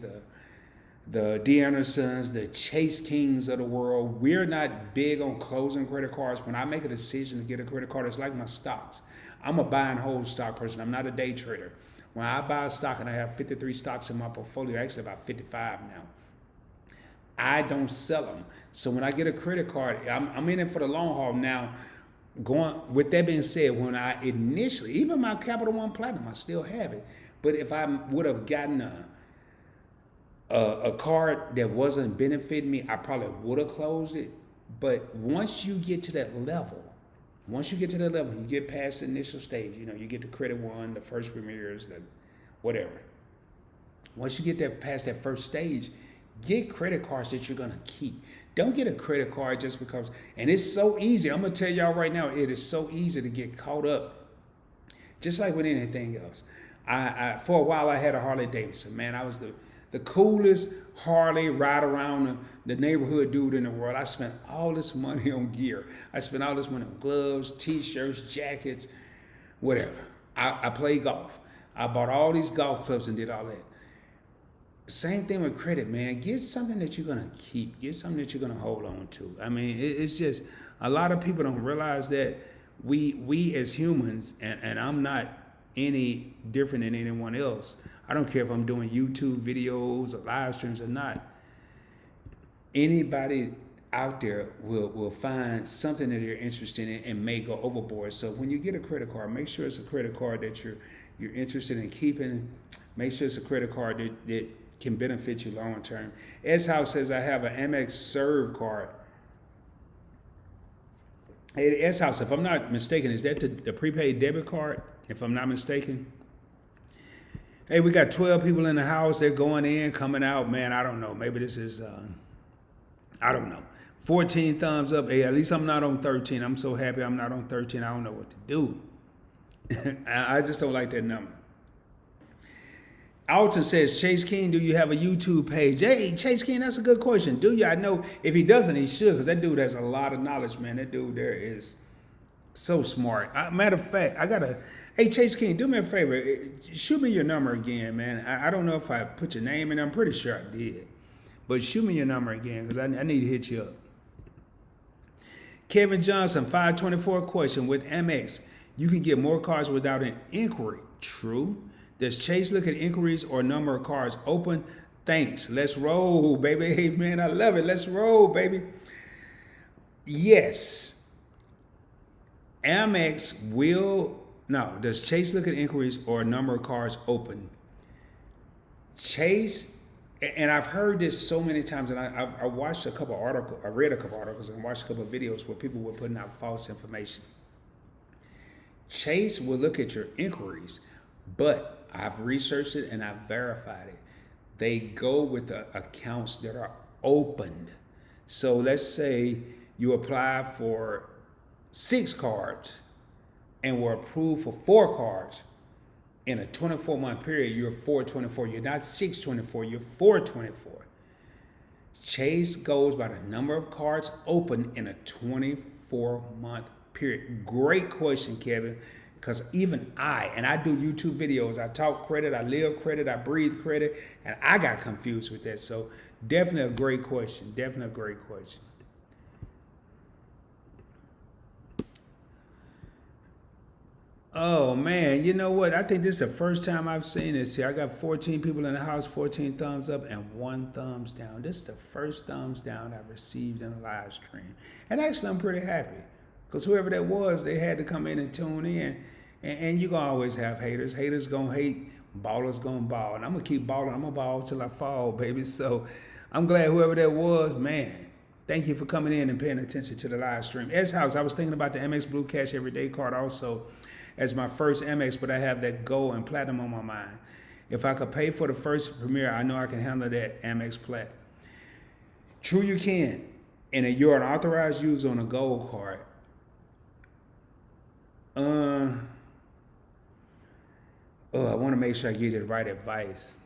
the D. Andersons, the Chase Kings of the world, we're not big on closing credit cards. When I make a decision to get a credit card, it's like my stocks. I'm a buy and hold stock person. I'm not a day trader. When I buy a stock, and I have 53 stocks in my portfolio, actually about 55 now, I don't sell them. So when I get a credit card, I'm in it for the long haul. Now, with that being said, when I initially, even my Capital One Platinum, I still have it. But if I would have gotten a card that wasn't benefiting me, I probably would have closed it. But once you get to that level, you get past the initial stage, you get the Credit One, the first premieres, the whatever. Once you get past that first stage, get credit cards that you're going to keep. Don't get a credit card just because, and it's so easy. I'm going to tell y'all right now, it is so easy to get caught up, just like with anything else. For a while, I had a Harley Davidson. Man, I was the coolest Harley ride around the neighborhood dude in the world. I spent all this money on gear. I spent all this money on gloves, t-shirts, jackets, whatever. I played golf. I bought all these golf clubs and did all that. Same thing with credit, man. Get something that you're going to keep. Get something that you're going to hold on to. I mean, it's just a lot of people don't realize that we as humans, and I'm not any different than anyone else. I don't care if I'm doing YouTube videos or live streams or not. Anybody out there will find something that you're interested in and may go overboard. So when you get a credit card, make sure it's a credit card that you're interested in keeping. Make sure it's a credit card that can benefit you long term. S House says, I have an Amex Serve card. Hey, S House, if I'm not mistaken, is that the prepaid debit card? If I'm not mistaken. Hey, we got 12 people in the house. They're going in, coming out. Man, I don't know. Maybe this is, I don't know. 14 thumbs up. Hey, at least I'm not on 13. I'm so happy I'm not on 13. I don't know what to do. I just don't like that number. Alton says, Chase King, do you have a YouTube page? Hey, Chase King, that's a good question. Do you? I know if he doesn't, he should, because that dude has a lot of knowledge, man. That dude there is so smart. Matter of fact, hey, Chase King, do me a favor. Shoot me your number again, man. I don't know if I put your name in. I'm pretty sure I did. But shoot me your number again, because I need to hit you up. Kevin Johnson, 524 question. With Amex, you can get more cards without an inquiry. True. Does Chase look at inquiries or number of cards open? Thanks. Let's roll, baby. Hey, man, I love it. Let's roll, baby. Yes. Amex will... No, does Chase look at inquiries or number of cards open? Chase, and I've heard this so many times, and I watched a couple articles, I read a couple articles and watched a couple of videos where people were putting out false information. Chase will look at your inquiries, but I've researched it and I've verified it. They go with the accounts that are opened. So let's say you apply for 6 cards and were approved for 4 cards in a 24-month period. You're 424. You're not 624. You're 424. Chase goes by the number of cards open in a 24-month period. Great question, Kevin. Because even I do YouTube videos, I talk credit, I live credit, I breathe credit, and I got confused with that. So definitely a great question. Definitely a great question. Oh man, you know what? I think this is the first time I've seen this here. I got 14 people in the house, 14 thumbs up and 1 thumbs down. This is the first thumbs down I've received in a live stream. And actually I'm pretty happy. Because whoever that was, they had to come in and tune in. And you're gonna always have haters. Haters gonna hate, ballers gonna ball. And I'm gonna keep balling. I'm gonna ball till I fall, baby. So I'm glad whoever that was, man. Thank you for coming in and paying attention to the live stream. S House, I was thinking about the MX Blue Cash Everyday card also as my first MX, but I have that gold and platinum on my mind. If I could pay for the first premiere, I know I can handle that Amex Plat. True, you can. And if you're an authorized user on a gold card, I want to make sure I give you the right advice.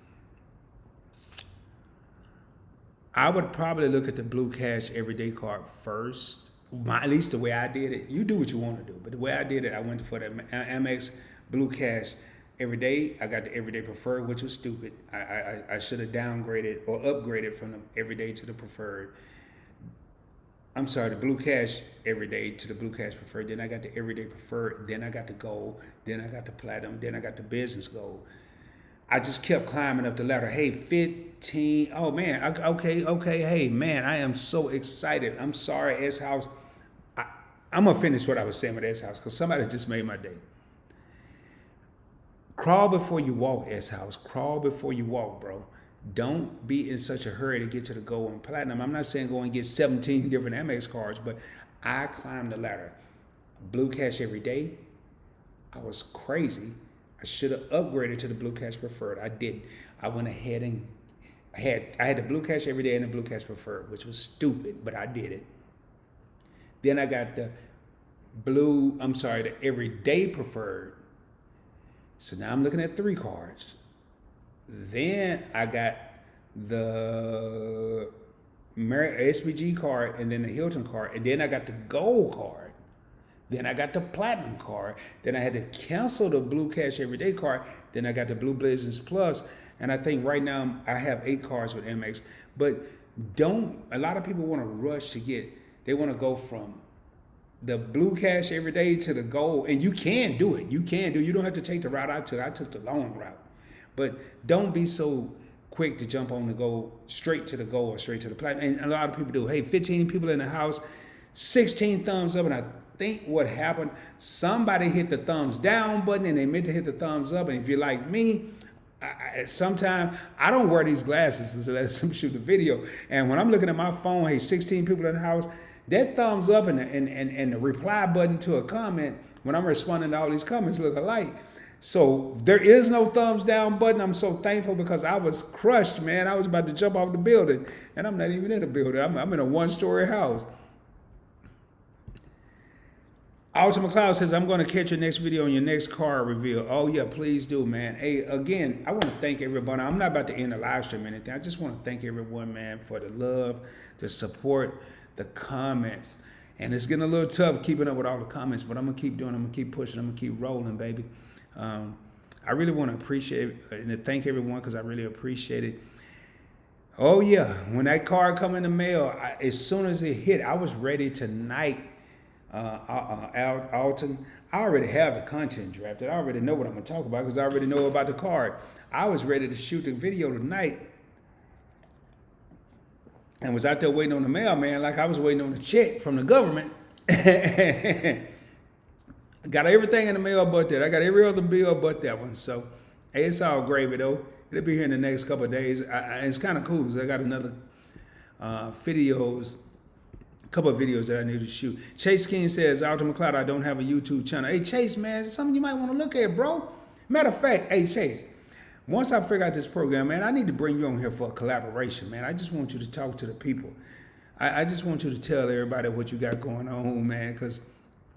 I would probably look at the Blue Cash Everyday card first. At least the way I did it. You do what you want to do, but the way I did it, I went for the Amex Blue Cash Everyday. I got the Everyday Preferred, which was stupid. I should have downgraded or upgraded from the Everyday to the Preferred. I'm sorry, the Blue Cash Everyday to the Blue Cash Preferred. Then I got the Everyday Preferred. Then I got the Gold. Then I got the Platinum. Then I got the Business Gold. I just kept climbing up the ladder. Hey, 15. Oh, man. Okay. Hey, man, I am so excited. I'm sorry, S House. I'm going to finish what I was saying with S House because somebody just made my day. Crawl before you walk, S House. Crawl before you walk, bro. Don't be in such a hurry to get to the gold and platinum. I'm not saying go and get 17 different Amex cards, but I climbed the ladder. Blue Cash every day. I was crazy. I should have upgraded to the Blue Cash Preferred. I didn't. I went ahead and I had the Blue Cash every day and the Blue Cash Preferred, which was stupid, but I did it. Then I got the the Everyday Preferred. So now I'm looking at 3 cards. Then I got the SBG card and then the Hilton card. And then I got the gold card. Then I got the platinum card. Then I had to cancel the Blue Cash Everyday card. Then I got the Blue Business Plus. And I think right now I have 8 cards with MX. But a lot of people want to rush to they want to go from the Blue Cash Everyday to the gold. And you can do it. You don't have to take the route I took. I took the long route. But don't be so quick to jump on the gold, straight to the gold or straight to the platinum. And a lot of people do. Hey, 15 people in the house, 16 thumbs up. And I think what happened, somebody hit the thumbs down button and they meant to hit the thumbs up. And if you're like me, sometimes I don't wear these glasses unless I'm shooting a video. And when I'm looking at my phone, hey, 16 people in the house, that thumbs up and the reply button to a comment, when I'm responding to all these comments, look alike. So there is no thumbs down button. I'm so thankful because I was crushed, man. I was about to jump off the building, and I'm not even in a building. I'm in a 1-story house. Alton McLeod says, I'm going to catch your next video on your next card reveal. Oh, yeah, please do, man. Hey, again, I want to thank everybody. I'm not about to end the live stream or anything. I just want to thank everyone, man, for the love, the support, the comments. And it's getting a little tough keeping up with all the comments, but I'm going to keep doing it. I'm going to keep pushing. I'm going to keep rolling, baby. I really want to appreciate and to thank everyone because I really appreciate it. Oh, yeah. When that card come in the mail, as soon as it hit, I was ready tonight. Alton, I already have the content drafted. I already know what I'm going to talk about because I already know about the card. I was ready to shoot the video tonight and was out there waiting on the mailman like I was waiting on a check from the government. Got everything in the mail but that. I got every other bill but that one. So, hey, it's all gravy, though. It'll be here in the next couple of days. It's kind of cool because I got another couple of videos that I need to shoot. Chase King says, Alton McLeod, I don't have a YouTube channel. Hey, Chase, man, it's something you might want to look at, bro. Matter of fact, hey, Chase, once I figure out this program, man, I need to bring you on here for a collaboration, man. I just want you to talk to the people. I just want you to tell everybody what you got going on, man, because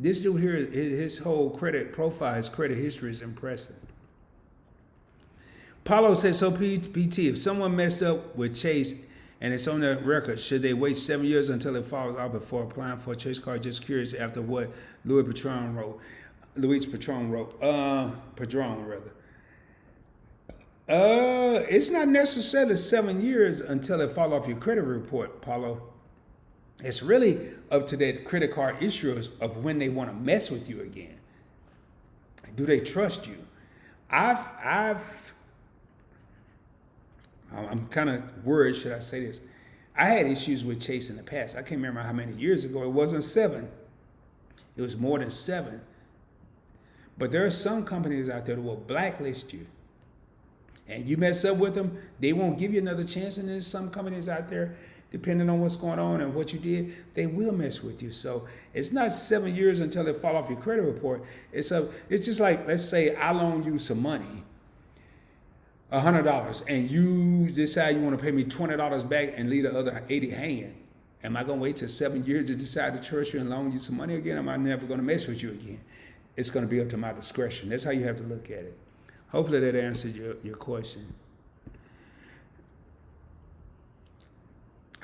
this dude here, his whole credit profile, his credit history is impressive. Paulo says, so PBT, if someone messed up with Chase and it's on their record, should they wait 7 years until it falls out before applying for a Chase card? Just curious after what Louis Patron wrote. It's not necessarily 7 years until it fall off your credit report, Paulo. It's really up to that credit card issuers of when they want to mess with you again. Do they trust you? I've I'm kind of worried, should I say this? I had issues with Chase in the past. I can't remember how many years ago. It wasn't 7. It was more than 7. But there are some companies out there that will blacklist you. And you mess up with them, they won't give you another chance. And there's some companies out there, depending on what's going on and what you did, they will mess with you. So it's not 7 years until they fall off your credit report. It's just like, let's say I loan you some money, $100, and you decide you want to pay me $20 back and leave the other 80 hanging. Am I going to wait till 7 years to decide to trust you and loan you some money again? Am I never going to mess with you again? It's going to be up to my discretion. That's how you have to look at it. Hopefully that answered your question.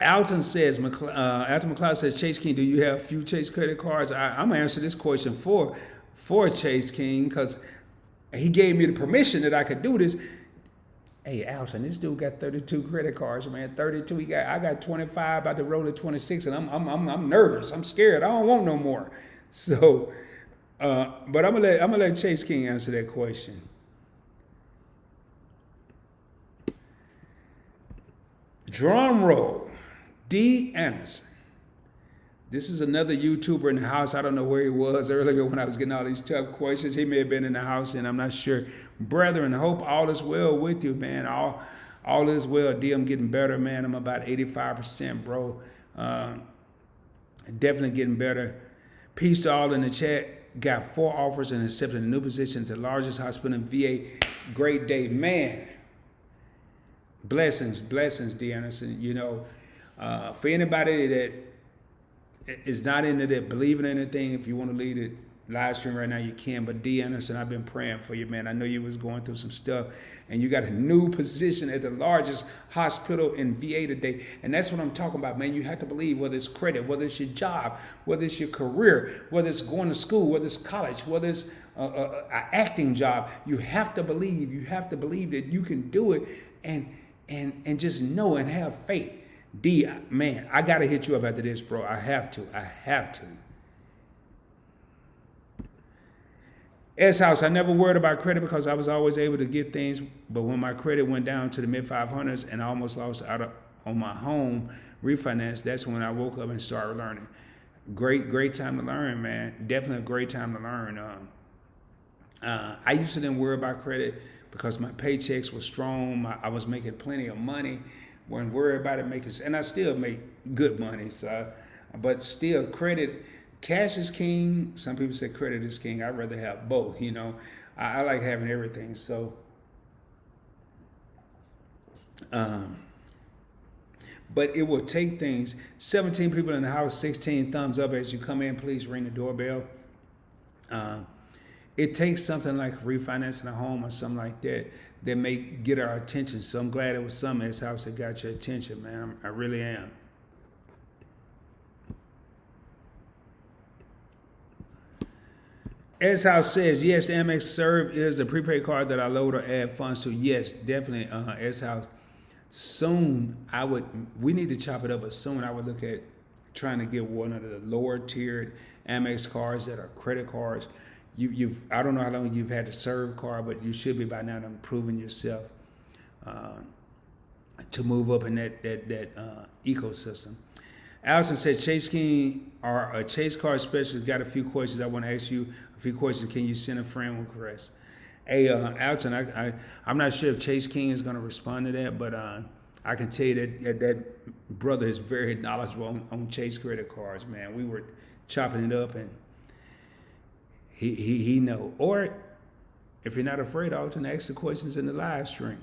Alton McLeod says, Chase King, do you have few Chase credit cards? I'm going to answer this question for Chase King because he gave me the permission that I could do this. Hey, Alton, this dude got 32 credit cards, man. 32. I got 25, about to roll to 26, and I'm nervous. I'm scared. I don't want no more. So, but I'm gonna let Chase King answer that question. Drum roll, D. Anderson. This is another YouTuber in the house. I don't know where he was earlier when I was getting all these tough questions. He may have been in the house, and I'm not sure. Brethren, I hope all is well with you, man. All is well. D, I'm getting better, man. I'm about 85%, bro. Definitely getting better. Peace to all in the chat. Got 4 offers and accepted a new position at the largest hospital in VA. Great day, man. Blessings, D. Anderson. You know, for anybody that is not into that, believing in anything, if you want to lead it live stream right now, you can. But D. Anderson, I've been praying for you, man. I know you was going through some stuff, and you got a new position at the largest hospital in VA today. And that's what I'm talking about, man. You have to believe, whether it's credit, whether it's your job, whether it's your career, whether it's going to school, whether it's college, whether it's an acting job. You have to believe. You have to believe that you can do it, and just know and have faith. D, man, I got to hit you up after this, bro. I have to. S-House, I never worried about credit because I was always able to get things. But when my credit went down to the mid-500s and I almost lost out on my home refinance, that's when I woke up and started learning. Great time to learn, man. Definitely a great time to learn. I used to didn't worry about credit because my paychecks were strong. I was making plenty of money. Wasn't worried about it and I still make good money. So, but still, credit, cash is king. Some people say credit is king. I'd rather have both. You know, I like having everything. So, but it will take things. 17 people in the house, 16 thumbs up as you come in. Please ring the doorbell. It takes something like refinancing a home or something like that may get our attention. So I'm glad it was some in this house that got your attention, man. I really am. S-House says, yes, the Amex Serve is a prepaid card that I load or add funds to. Yes, definitely, S-House. Soon, we need to chop it up, but soon I would look at trying to get one of the lower tiered Amex cards that are credit cards. I don't know how long you've had the Serve card, but you should be by now improving yourself to move up in that ecosystem. Alton said, Chase King or a Chase card specialist, got a few questions. I want to ask you a few questions. Can you send a friend request? Hey, Alton, I'm not sure if Chase King is going to respond to that, but I can tell you that brother is very knowledgeable on Chase credit cards, man. We were chopping it up, and he know. Or if you're not afraid, Alton, ask the questions in the live stream.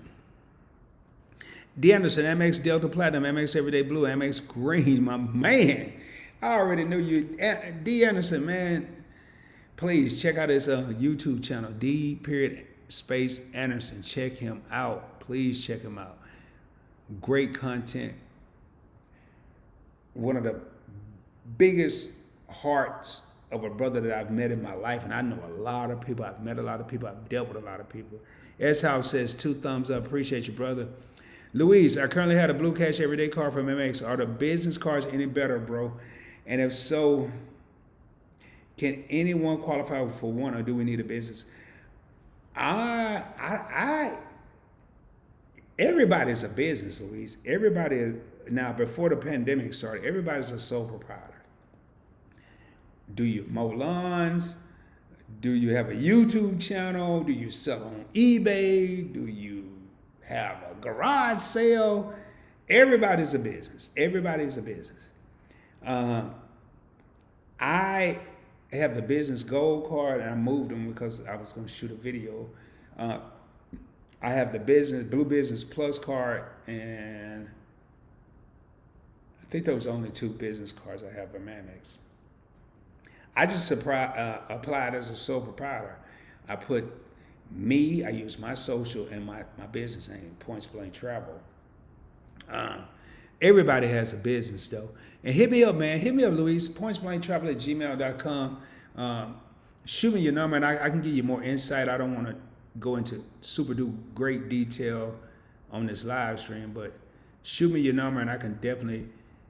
D. Anderson, Amex Delta Platinum, Amex Everyday Blue, Amex Green, my man. I already knew you. D. Anderson, man, please check out his YouTube channel, D.Anderson. Check him out. Please check him out. Great content. One of the biggest hearts of a brother that I've met in my life, and I know a lot of people. I've met a lot of people. I've dealt with a lot of people. S-House says 2 thumbs up. Appreciate you, brother. Luis, I currently have a Blue Cash Everyday card from MX. Are the business cards any better, bro? And if so, can anyone qualify for one, or do we need a business? I everybody's a business, Louise. Everybody is, now before the pandemic started, everybody's a sole proprietor. Do you mow lawns? Do you have a YouTube channel? Do you sell on eBay? Do you have a garage sale? Everybody's a business. Everybody's a business. I have the business gold card, and I moved them because I was going to shoot a video. I have the business blue business plus card, and I think those are only two business cards I have for Mamex. I just applied as a sole proprietor. I put me, I use my social and my business name, Points Blank Travel. Everybody has a business though. And hit me up, man. Hit me up, Luis, pointsblanktravel@gmail.com. Shoot me your number and I can give you more insight. I don't want to go into great detail on this live stream, but shoot me your number and I can definitely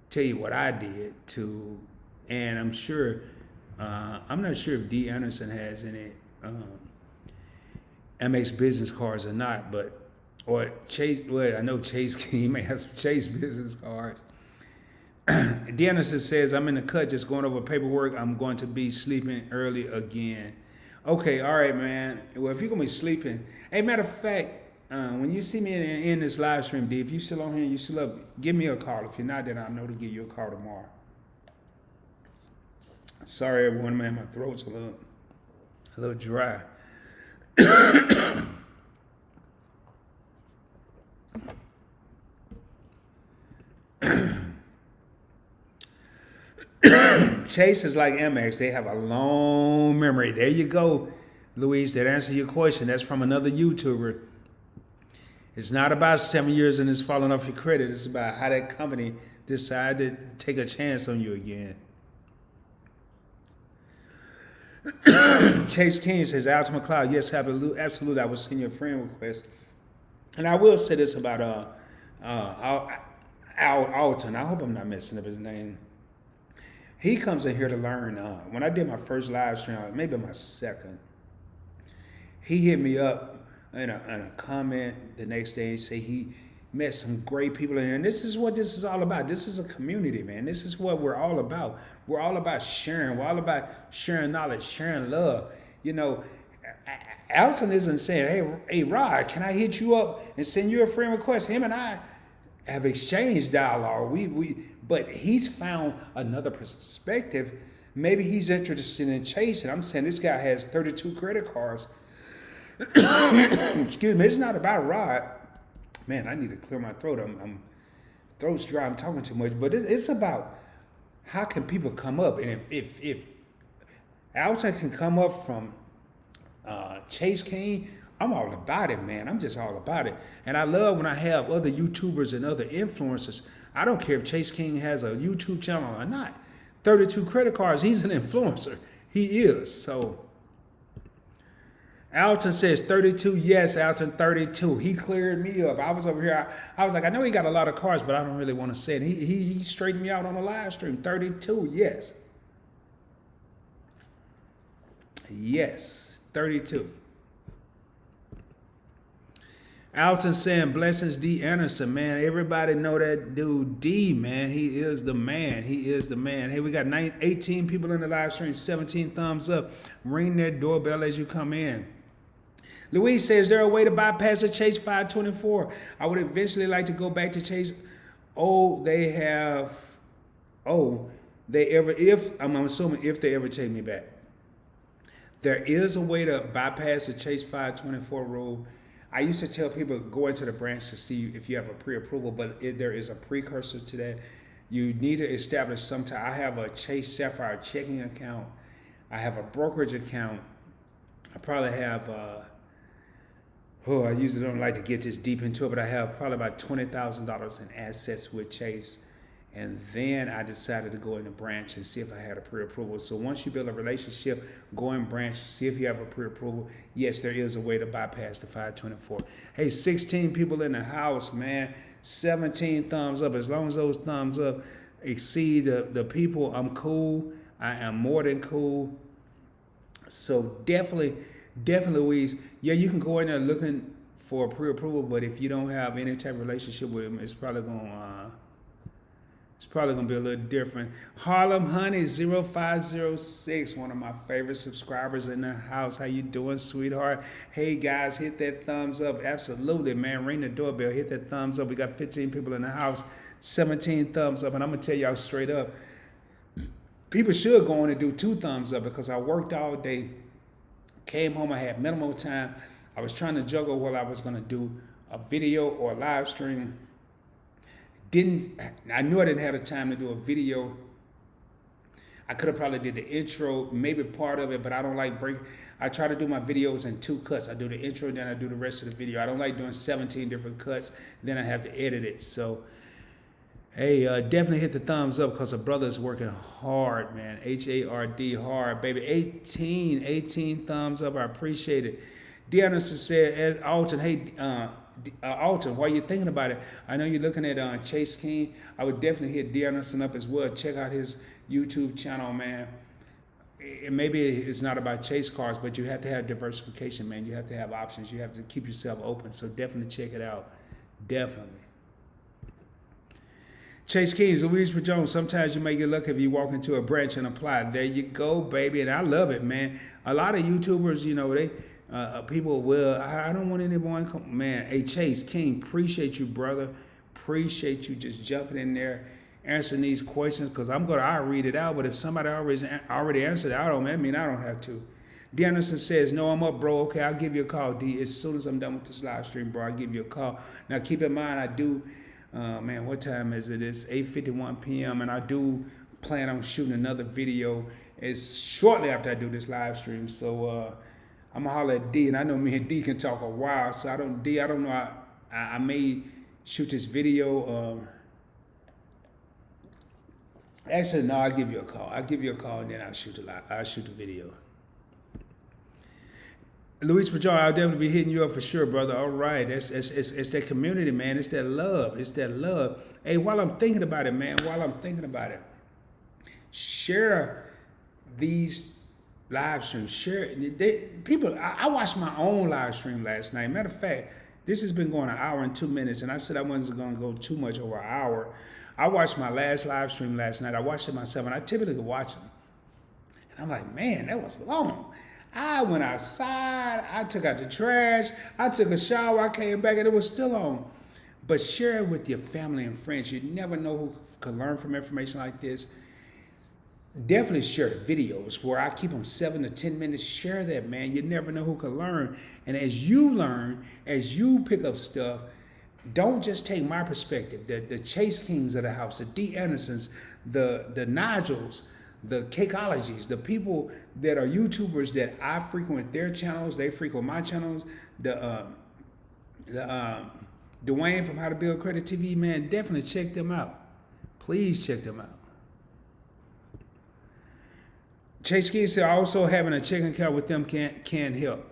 tell you what I did to, and I'm sure, I'm not sure if D. Anderson has any MX business cards or not, but, or Chase, well, I know Chase, he may have some Chase business cards. D. Anderson says, I'm in the cut just going over paperwork. I'm going to be sleeping early again. Okay, all right, man. Well, if you're going to be sleeping, hey, matter of fact, when you see me in this live stream, D, if you're still on here and you still up, give me a call. If you're not, then I know to give you a call tomorrow. Sorry, everyone, man. My throat's a little dry. Chase is like MX. They have a long memory. There you go, Luis. That answered your question. That's from another YouTuber. It's not about 7 years and it's falling off your credit. It's about how that company decided to take a chance on you again. Chase King says, Alton McLeod, yes, absolutely. I will send you a friend request. And I will say this about Alton. I hope I'm not messing up his name. He comes in here to learn. When I did my first live stream, maybe my second, he hit me up in a comment the next day and say he met some great people in here. And this is what this is all about. This is a community, man. This is what we're all about. We're all about sharing. We're all about sharing knowledge, sharing love. You know, Alton isn't saying, hey, Rod, can I hit you up and send you a friend request? Him and I have exchanged dialogue. But he's found another perspective. Maybe he's interested in Chase. And I'm saying this guy has 32 credit cards. Excuse me. It's not about Rod. Man, I need to clear my throat. I'm throat's dry. I'm talking too much. But it's about how can people come up. And if Alton can come up from Chase King, I'm all about it, man. I'm just all about it. And I love when I have other YouTubers and other influencers. I don't care if Chase King has a YouTube channel or not. 32 credit cards, he's an influencer. He is. So Alton says 32. Yes, Alton, 32. He cleared me up. I was over here. I was like, I know he got a lot of cards, but I don't really want to say it. He straightened me out on the live stream. 32. Yes. Yes. 32. Alton saying, blessings, D. Anderson, man. Everybody know that dude, D, man. He is the man. He is the man. Hey, we got 18 people in the live stream, 17 thumbs up. Ring that doorbell as you come in. Louise says, is there a way to bypass the Chase 524? I would eventually like to go back to Chase. I'm assuming if they ever take me back. There is a way to bypass the Chase 524 rule. I used to tell people go into the branch to see if you have a pre-approval, but there is a precursor to that. You need to establish some type. I have a Chase Sapphire checking account. I have a brokerage account. I probably have, I usually don't like to get this deep into it, but I have probably about $20,000 in assets with Chase. And then I decided to go in the branch and see if I had a pre-approval. So once you build a relationship, go in branch, see if you have a pre-approval. Yes, there is a way to bypass the 524. Hey, 16 people in the house, man. 17 thumbs up. As long as those thumbs up exceed the people, I'm cool. I am more than cool. So definitely Definitely, Louise. Yeah, you can go in there looking for pre-approval, but if you don't have any type of relationship with him, it's probably gonna be a little different. Harlem Honey 0506, one of my favorite subscribers in the house. How you doing, sweetheart? Hey guys, hit that thumbs up. Absolutely, man. Ring the doorbell. Hit that thumbs up. We got 15 people in the house, 17 thumbs up, and I'm gonna tell y'all straight up. People should go on and do 2 thumbs up because I worked all day, came home, I had minimal time. I was trying to juggle what I was gonna do, a video or a live stream. I knew I didn't have the time to do a video. I could have probably did the intro, maybe part of it, but I don't like I try to do my videos in 2 cuts. I do the intro, then I do the rest of the video. I don't like doing 17 different cuts, then I have to edit it. So, hey, definitely hit the thumbs up because the brother is working hard, man. Hard, hard, baby. 18 thumbs up. I appreciate it. D. Anderson said, as Alton, hey, Alton, while you're thinking about it, I know you're looking at Chase King. I would definitely hit D. Anderson up as well. Check out his YouTube channel, man. Maybe it's not about chase cars, but you have to have diversification, man. You have to have options. You have to keep yourself open. So definitely check it out. Definitely. Chase Kings, Louise Jones. Sometimes you may get lucky if you walk into a branch and apply. There you go, baby. And I love it, man. A lot of YouTubers, you know, people will, I don't want anyone, man. Hey, Chase King, appreciate you, brother. Appreciate you just jumping in there, answering these questions, because I'll read it out, but if somebody already answered it, I don't have to. D. Anderson says, no, I'm up, bro. Okay, I'll give you a call, D. As soon as I'm done with this live stream, bro, I'll give you a call. Now, keep in mind, I do, man, what time is it? It's 8:51 p.m., and I do plan on shooting another video. It's shortly after I do this live stream, so, I'm gonna holler at D, and I know me and D can talk a while, so I don't know, I may shoot this video. Actually, no, I'll give you a call. And then I'll shoot the video. Luis Pajon, I'll definitely be hitting you up for sure, brother. All right, it's that community, man. It's that love. Hey, while I'm thinking about it, man, share these live streams. I watched my own live stream last night. Matter of fact, this has been going 1 hour and 2 minutes, and I said I wasn't going to go too much over an hour. I watched my last live stream last night. I watched it myself, and I typically watch them. And I'm like, man, that was long. I went outside. I took out the trash. I took a shower. I came back, and it was still on. But share it with your family and friends. You never know who can learn from information like this. Definitely share the videos where I keep them 7 to 10 minutes. Share that, man. You never know who can learn. And as you learn, as you pick up stuff, don't just take my perspective. The Chase Kings of the house, the D. Andersons, the Nigels, the Cakeologies, the people that are YouTubers that I frequent their channels, they frequent my channels. Dwayne from How to Build Credit TV, man, definitely check them out. Please check them out. Chase King said also having a checking account with them can't help.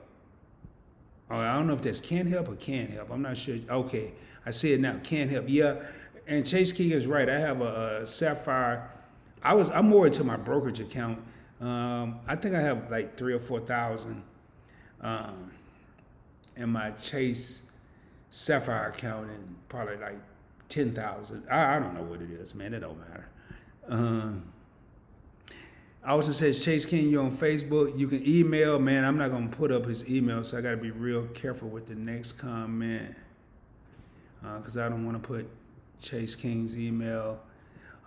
Oh, I don't know if that's can't help or can't help. I'm not sure. Okay, I see it now. Can't help. Yeah, and Chase King is right. I have a Sapphire. I'm more into my brokerage account. I think I have like 3,000 or 4,000 in my Chase Sapphire account, and probably like 10,000. I don't know what it is, man. It don't matter. I also says Chase King, you're on Facebook. You can email, man. I'm not gonna put up his email, so I gotta be real careful with the next comment, because I don't want to put Chase King's email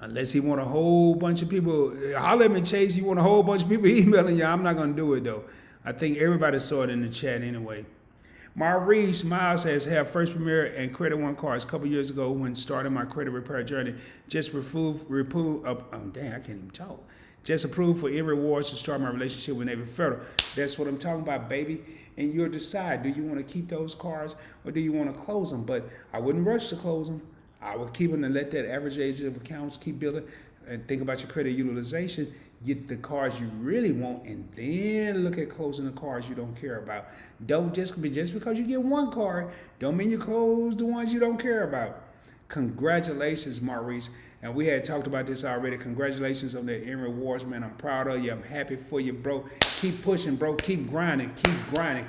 unless he want a whole bunch of people. Holler at me, Chase. You want a whole bunch of people emailing you? I'm not gonna do it though. I think everybody saw it in the chat anyway. Maurice Miles has had First Premier and Credit One cards a couple years ago when starting my credit repair journey. Just approved I can't even talk. Just approved for every rewards to start my relationship with Navy Federal. That's what I'm talking about, baby. And you'll decide, do you want to keep those cards or do you want to close them? But I wouldn't rush to close them. I would keep them and let that average age of accounts keep building, and think about your credit utilization. Get the cards you really want, and then look at closing the cards you don't care about. Don't just because you get one card, don't mean you close the ones you don't care about. Congratulations, Maurice. And we had talked about this already. Congratulations on the end rewards, man. I'm proud of you. I'm happy for you, bro. Keep pushing, bro. Keep grinding.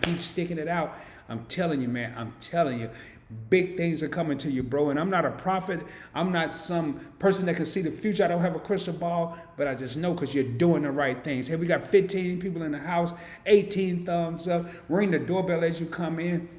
Keep sticking it out. I'm telling you, man. I'm telling you. Big things are coming to you, bro. And I'm not a prophet. I'm not some person that can see the future. I don't have a crystal ball, but I just know because you're doing the right things. Hey, we got 15 people in the house, 18 thumbs up. Ring the doorbell as you come in.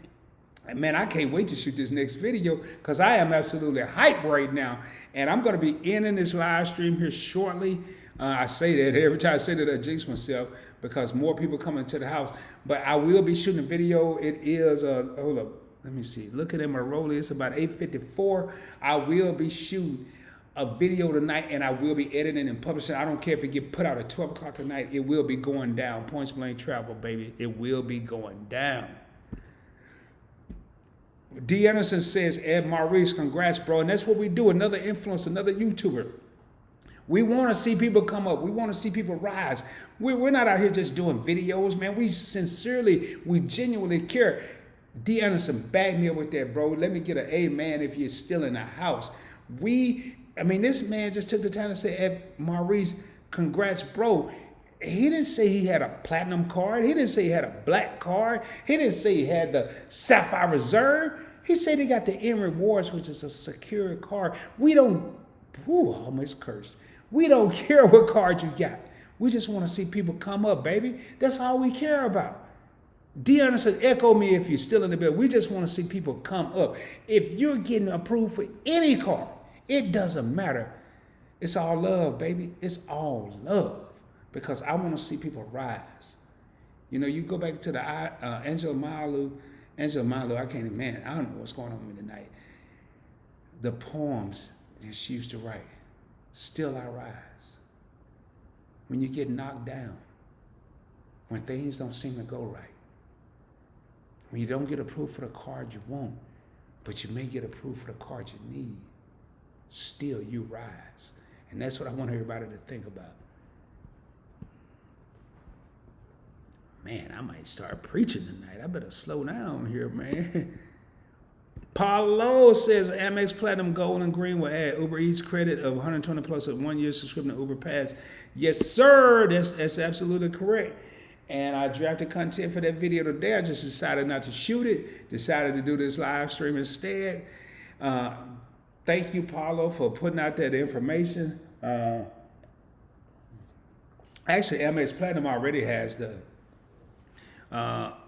And man, I can't wait to shoot this next video because I am absolutely hyped right now. And I'm going to be ending this live stream here shortly. I say that every time I say that, I jinx myself because more people coming to the house. But I will be shooting a video. It is, hold up. Let me see. Looking at my roller, it's about 8:54. I will be shooting a video tonight, and I will be editing and publishing. I don't care if it get put out at 12 o'clock tonight. It will be going down. Points Blank Travel, baby. It will be going down. D. Anderson says, Ed Maurice, congrats, bro. And that's what we do. Another influencer, another YouTuber. We want to see people come up. We want to see people rise. We're not out here just doing videos, man. We genuinely care. D. Anderson, back me up with that, bro. Let me get an amen if you're still in the house. This man just took the time to say, Ed Maurice, congrats, bro. He didn't say he had a platinum card. He didn't say he had a black card. He didn't say he had the Sapphire Reserve. He said he got the end rewards, which is a secure card. We don't, almost cursed. We don't care what card you got. We just want to see people come up, baby. That's all we care about. D. Anderson, echo me if you're still in the bed. We just want to see people come up. If you're getting approved for any card, it doesn't matter. It's all love, baby. It's all love. Because I want to see people rise. You know, you go back to the Angela Malu, I can't even, man, I don't know what's going on with me tonight. The poems that she used to write, Still I Rise. When you get knocked down, when things don't seem to go right, when you don't get approved for the card you want, but you may get approved for the card you need, still you rise. And that's what I want everybody to think about. Man, I might start preaching tonight. I better slow down here, man. Paulo says Amex Platinum Gold and Green will add Uber Eats credit of 120 plus a 1 year subscription to Uber Pass. Yes, sir. That's absolutely correct. And I drafted content for that video today. I just decided not to shoot it. Decided to do this live stream instead. Thank you, Paulo, for putting out that information. Actually, Amex Platinum already has the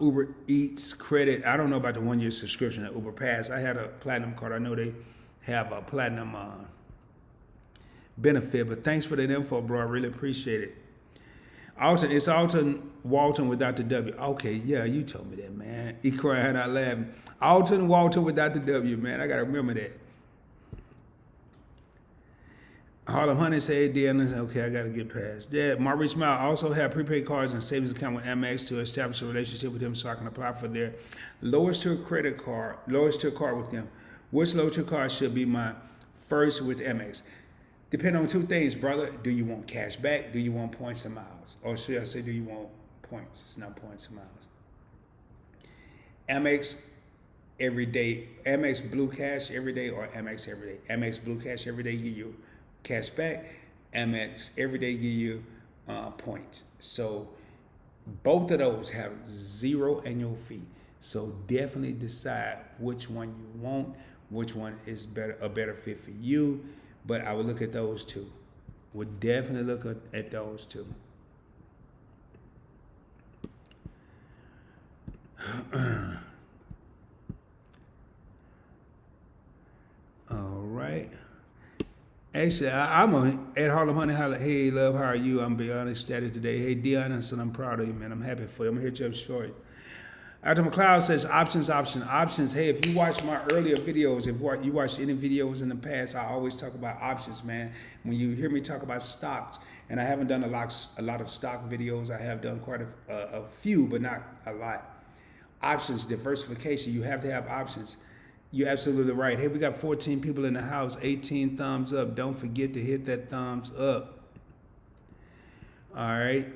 Uber Eats credit. I don't know about the 1 year subscription at Uber Pass. I had a platinum card. I know they have a platinum benefit, but thanks for that info, bro. I really appreciate it. Alton, it's Alton Walton without the W. Okay, yeah, you told me that, man. He crying out laughing. Alton Walton without the W, man. I gotta remember that. Harlem Honey said, okay, I got to get past that. Maurice Smile also have prepaid cards and savings account with Amex to establish a relationship with them so I can apply for their lowest tier card with them. Which low tier card should be my first with Amex? Depending on two things, brother. Do you want cash back? Do you want points and miles? Or should I say, do you want points? It's not points and miles. Amex every day. Amex Blue Cash every day or Amex every day. Amex Blue Cash every day give you cash back. Amex every day give you points. So both of those have zero annual fee. So definitely decide which one you want, which one is a better fit for you. But I would look at those two. Would definitely look at those two. All right. Actually, I'm at Harlem Honey Holla. Hey, love, how are you? I'm beyond ecstatic today. Hey, Dion Anderson, I'm proud of you, man. I'm happy for you. I'm here just short. Dr. McLeod says options. Hey, if you watch my earlier videos, if you watched any videos in the past, I always talk about options, man. When you hear me talk about stocks, and I haven't done a lot of stock videos. I have done quite a few, but not a lot. Options, diversification. You have to have options. You're absolutely right. Hey, we got 14 people in the house, 18 thumbs up. Don't forget to hit that thumbs up. All right.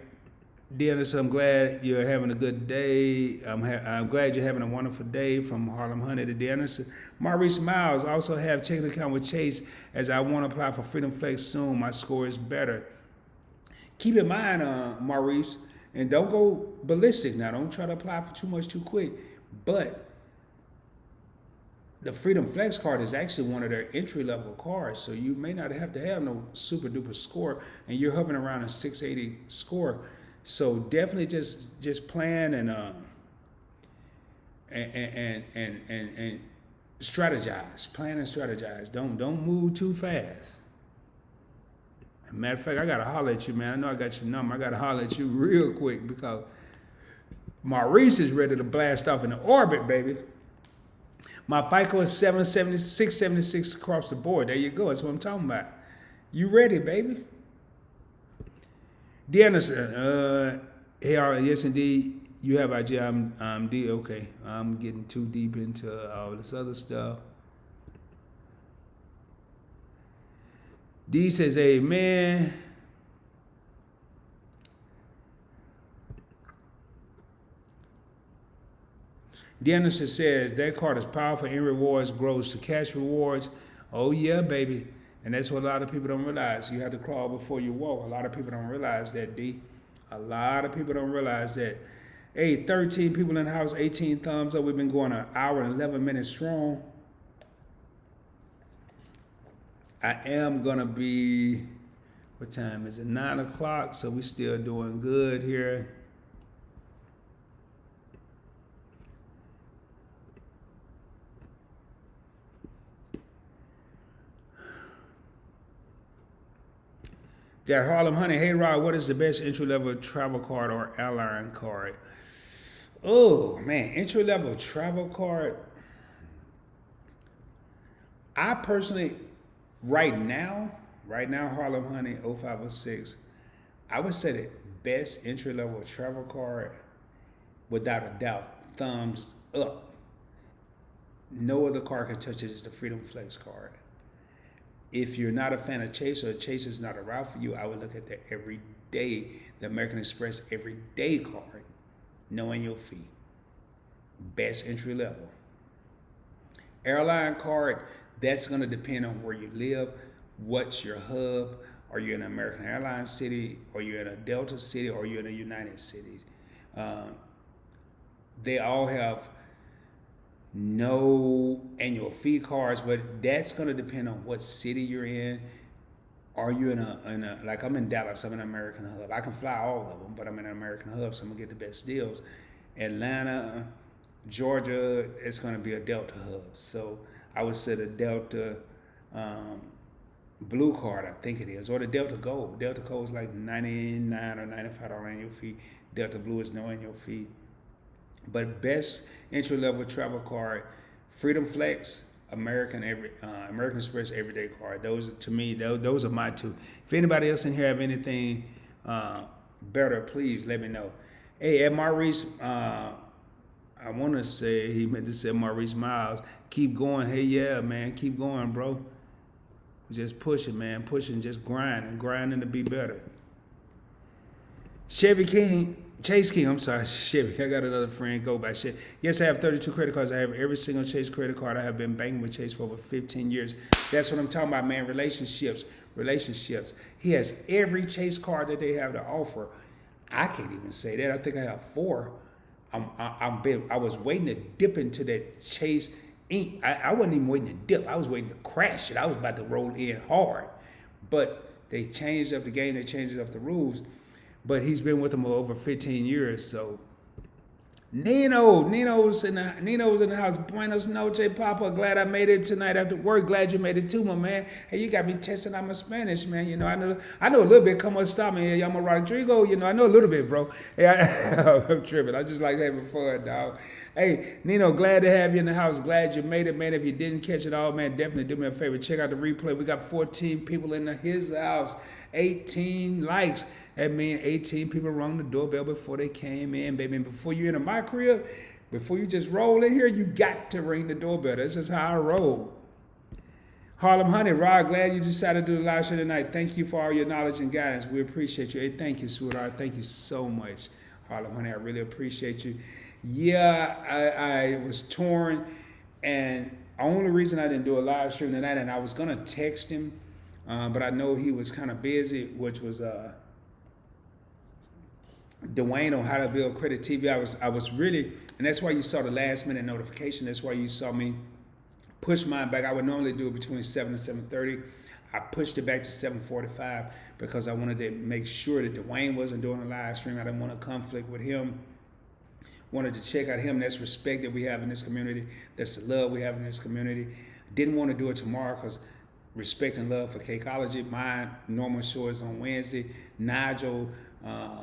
Dennis, I'm glad you're having a good day. I'm glad you're having a wonderful day from Harlem Honey to Dennis. Maurice Miles, I also have checking account with Chase as I want to apply for Freedom Flex soon. My score is better. Keep in mind, Maurice, and don't go ballistic now. Don't try to apply for too much too quick. But the Freedom Flex card is actually one of their entry level cards, so you may not have to have no super duper score, and you're hovering around a 680 score. So definitely just plan and strategize. Plan and strategize. Don't move too fast. Matter of fact, I gotta holler at you, man. I know I got your number. I gotta holler at you real quick because Maurice is ready to blast off in the orbit, baby. My FICO is 676 across the board. There you go. That's what I'm talking about. You ready, baby? D. Anderson, hey, yes, indeed. You have IG. I'm D. Okay. I'm getting too deep into all this other stuff. D says, amen. D. Anderson says, that card is powerful in rewards, grows to cash rewards. Oh, yeah, baby. And that's what a lot of people don't realize. You have to crawl before you walk. A lot of people don't realize that, D. A lot of people don't realize that. Hey, 13 people in the house, 18 thumbs up. We've been going an hour and 11 minutes strong. I am going to be, what time is it? 9 o'clock, so we still doing good here. Got Harlem Honey. Hey, Rod, what is the best entry-level travel card or airline card? Oh, man, entry-level travel card. I personally, right now, Harlem Honey 0506, I would say the best entry-level travel card, without a doubt, thumbs up. No other card can touch it as the Freedom Flex card. If you're not a fan of Chase or Chase is not a route for you, I would look at the everyday, the American Express everyday card, no annual fee. Best entry level. Airline card, that's going to depend on where you live. What's your hub? Are you in an American Airlines city? Are you in a Delta city? Or are you in a United city? They all have no annual fee cards, but that's going to depend on what city you're in. Are you in a like I'm in Dallas, I'm in an American hub. I can fly all of them, but I'm in an American hub, so I'm gonna get the best deals. Atlanta, Georgia, it's gonna be a Delta hub. So I would say the Delta Blue card, I think it is, or the Delta Gold. Delta Gold is like $99 or $95 annual fee. Delta Blue is no annual fee. But best entry level travel card, Freedom Flex, American Express everyday card. Those are, to me, those are my two. If anybody else in here have anything better, please let me know. Hey, at Maurice, I want to say, he meant to say Maurice Miles, keep going. Hey, yeah, man, keep going, bro. Just pushing, man, pushing, just grinding to be better. Chase King, I'm sorry, Chevy. I got another friend, go by Chevy. Yes, I have 32 credit cards. I have every single Chase credit card. I have been banking with Chase for over 15 years. That's what I'm talking about, man. Relationships. He has every Chase card that they have to offer. I can't even say that. I think I have 4. I was waiting to dip into that Chase Inc. I wasn't even waiting to dip. I was waiting to crash it. I was about to roll in hard. But they changed up the game. They changed up the rules. But he's been with them over 15 years, so. Nino's in the house. Buenos noches, Papa. Glad I made it tonight after work. Glad you made it too, my man. Hey, you got me testing out my Spanish, man. You know, I know a little bit. Come on, stop me. Hey, I'm a Rodrigo. You know, I know a little bit, bro. Hey, I'm tripping. I just like having fun, dog. Hey, Nino, glad to have you in the house. Glad you made it, man. If you didn't catch it all, man, definitely do me a favor. Check out the replay. We got 14 people in his house, 18 likes. That means 18 people rang the doorbell before they came in, baby. And before you enter my crib, before you just roll in here, you got to ring the doorbell. That's just how I roll. Harlem Honey, Rod, glad you decided to do the live show tonight. Thank you for all your knowledge and guidance. We appreciate you. Hey, thank you, sweetheart. Thank you so much, Harlem Honey. I really appreciate you. Yeah, I was torn, and the only reason I didn't do a live stream tonight, and I was going to text him, but I know he was kind of busy, which was Dwayne on How to Build Credit TV. I was really, and that's why you saw the last minute notification. That's why you saw me push mine back. I would normally do it between 7 and 7:30. I pushed it back to 7:45 because I wanted to make sure that Dwayne wasn't doing a live stream. I didn't want to conflict with him. Wanted to check out him. That's respect that we have in this community. That's the love we have in this community. Didn't want to do it tomorrow because respect and love for Cakeology. My normal show is on Wednesday. Nigel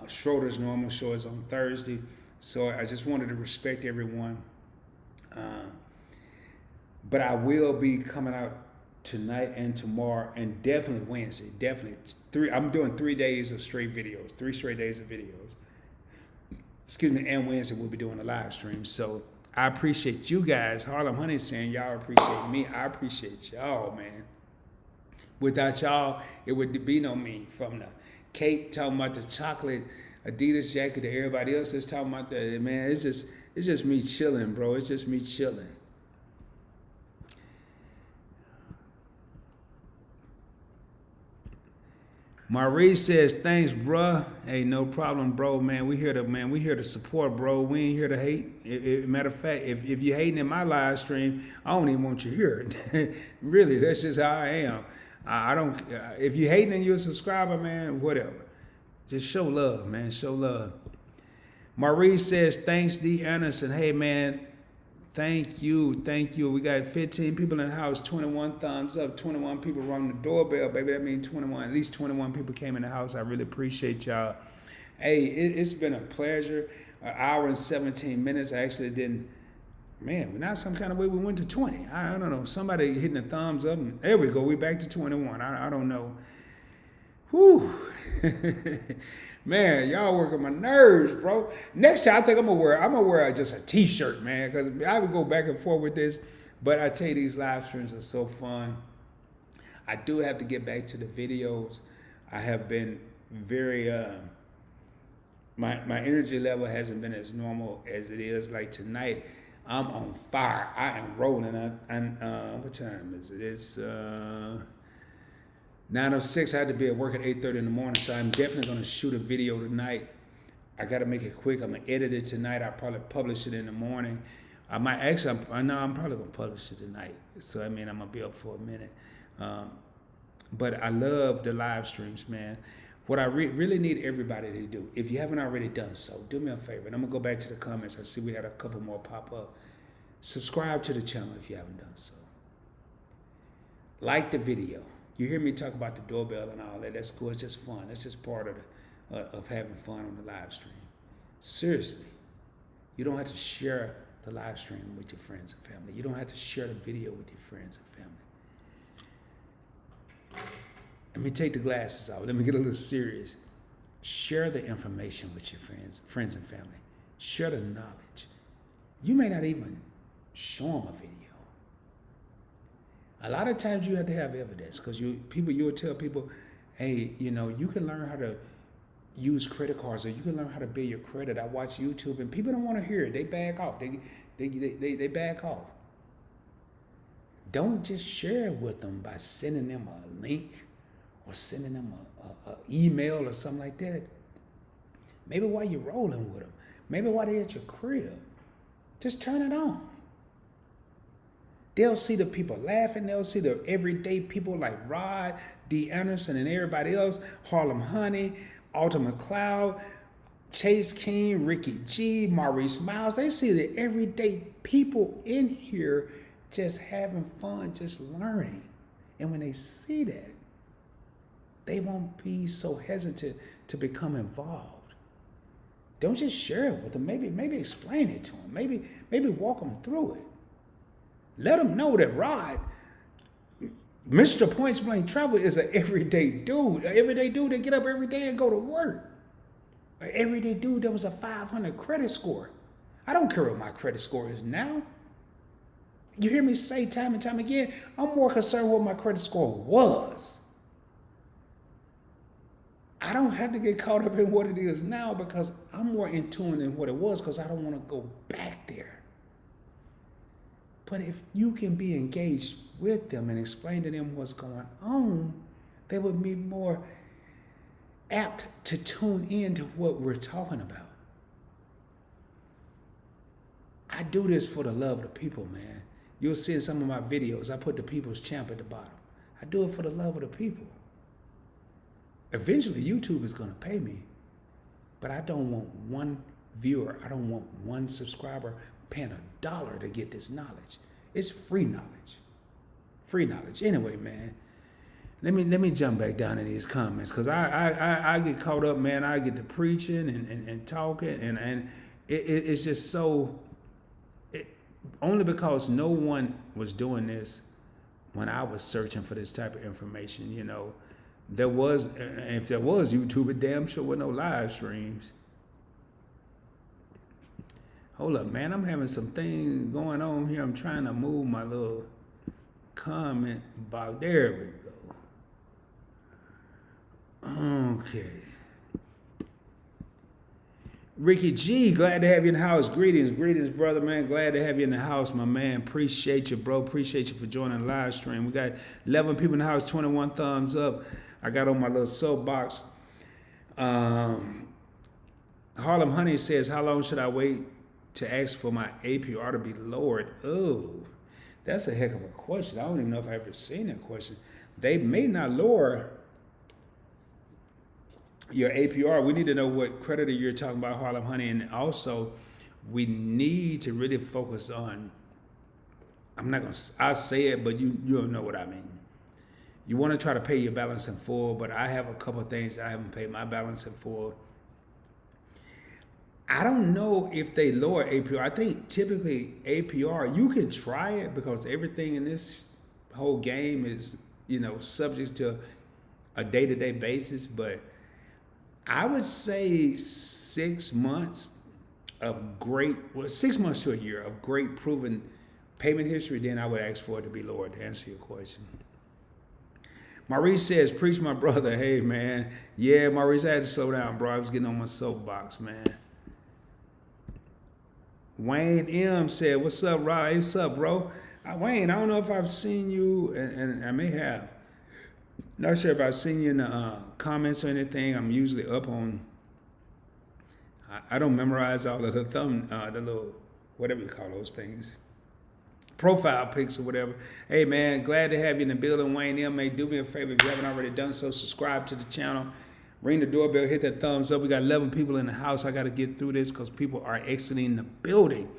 Schroeder's normal show is on Thursday. So I just wanted to respect everyone. But I will be coming out tonight and tomorrow, and definitely Wednesday. Definitely I'm doing 3 days of straight videos, 3 straight days of videos. Excuse me, and Wednesday we'll be doing a live stream. So I appreciate you guys. Harlem Honey saying y'all appreciate me. I appreciate y'all, man. Without y'all, it would be no me. From the Kate talking about the chocolate Adidas jacket to everybody else that's talking about that, man. It's just me chilling, bro. It's just me chilling. Maurice says, thanks, bruh. Hey, no problem, bro, man. We here to support, bro. We ain't here to hate. Matter of fact, if you're hating in my live stream, I don't even want you here. Really, that's just how I am. I don't, if you're hating and you're a subscriber, man, whatever. Just show love, man, show love. Maurice says, thanks, D. Anderson. Hey, man, thank you. We got 15 people in the house, 21 thumbs up, 21 people rung the doorbell, baby. That means 21, at least 21 people came in the house. I really appreciate y'all. Hey, it's been a pleasure. An hour and 17 minutes. I actually didn't, man, now some kind of way we went to 20. I don't know. Somebody hitting the thumbs up. And there we go. We back to 21. I don't know. Whew. Man, y'all working my nerves, bro. Next time I think I'm gonna wear just a t-shirt, man, because I would go back and forth with this. But I tell you, these live streams are so fun. I do have to get back to the videos. I have been very my energy level hasn't been as normal as it is. Like tonight, I'm on fire. I am rolling. What time is it? It's 9:06. I had to be at work at 8:30 in the morning, so I'm definitely going to shoot a video tonight. I got to make it quick. I'm going to edit it tonight. I'll probably publish it in the morning. I might actually, I'm probably going to publish it tonight. So, I mean, I'm going to be up for a minute. But I love the live streams, man. What I really need everybody to do, if you haven't already done so, do me a favor. And I'm going to go back to the comments. I see we had a couple more pop up. Subscribe to the channel if you haven't done so. Like the video. You hear me talk about the doorbell and all that. That's cool. It's just fun. That's just part of having fun on the live stream. Seriously, you don't have to share the live stream with your friends and family. You don't have to share the video with your friends and family. Let me take the glasses out. Let me get a little serious. Share the information with your friends and family. Share the knowledge. You may not even show them a video. A lot of times you have to have evidence because you will tell people, hey, you know, you can learn how to use credit cards or you can learn how to build your credit. I watch YouTube and people don't want to hear it. They back off. They back off. Don't just share it with them by sending them a link or sending them a email or something like that. Maybe while you're rolling with them. Maybe while they're at your crib. Just turn it on. They'll see the people laughing. They'll see the everyday people like Rod, D. Anderson, and everybody else. Harlem Honey, Alta McLeod, Chase King, Ricky G, Maurice Miles. They see the everyday people in here just having fun, just learning. And when they see that, they won't be so hesitant to become involved. Don't just share it with them. Maybe explain it to them. Maybe walk them through it. Let them know that Rod, Mr. Points Blank Travel, is an everyday dude. An everyday dude that get up every day and go to work. An everyday dude that was a 500 credit score. I don't care what my credit score is now. You hear me say time and time again, I'm more concerned with what my credit score was. I don't have to get caught up in what it is now because I'm more in tune than what it was because I don't want to go back there. But if you can be engaged with them and explain to them what's going on, they would be more apt to tune in to what we're talking about. I do this for the love of the people, man. You'll see in some of my videos, I put the people's champ at the bottom. I do it for the love of the people. Eventually, YouTube is going to pay me, but I don't want one viewer, I don't want one subscriber paying $1 to get this knowledge. It's free knowledge. Free knowledge. Anyway, man, let me jump back down in these comments because I get caught up, man. I get to preaching and talking, and it's just so, only because no one was doing this when I was searching for this type of information, you know. There was, if there was YouTube, it damn sure with no live streams. Hold up, man. I'm having some things going on here. I'm trying to move my little comment box. There we go. Okay. Ricky G, glad to have you in the house. Greetings, brother, man. Glad to have you in the house, my man. Appreciate you, bro. Appreciate you for joining the live stream. We got 11 people in the house, 21 thumbs up. I got on my little soapbox. Harlem Honey says, how long should I wait to ask for my APR to be lowered? Oh, that's a heck of a question. I don't even know if I've ever seen that question. They may not lower your APR. We need to know what creditor you're talking about, Harlem Honey. And also, we need to really focus on, I'll say it, but you'll know what I mean. You want to try to pay your balance in full, but I have a couple of things that I haven't paid my balance in full. I don't know if they lower APR. I think typically APR, you can try it because everything in this whole game is, you know, subject to a day-to-day basis. But I would say 6 months of 6 months to a year of great proven payment history, then I would ask for it to be lowered, to answer your question. Maurice says, preach my brother. Hey, man. Yeah, Maurice, I had to slow down, bro. I was getting on my soapbox, man. Wayne M said, what's up, Rod? Hey, what's up, bro? Wayne, I don't know if I've seen you, and I may have. Not sure if I've seen you in the comments or anything. I'm usually up on, I don't memorize all of the the little, whatever you call those things, profile pics or whatever. Hey, man, glad to have you in the building, Wayne M. Hey, do me a favor, if you haven't already done so, subscribe to the channel. Ring the doorbell, hit that thumbs up. We got 11 people in the house. I got to get through this because people are exiting the building.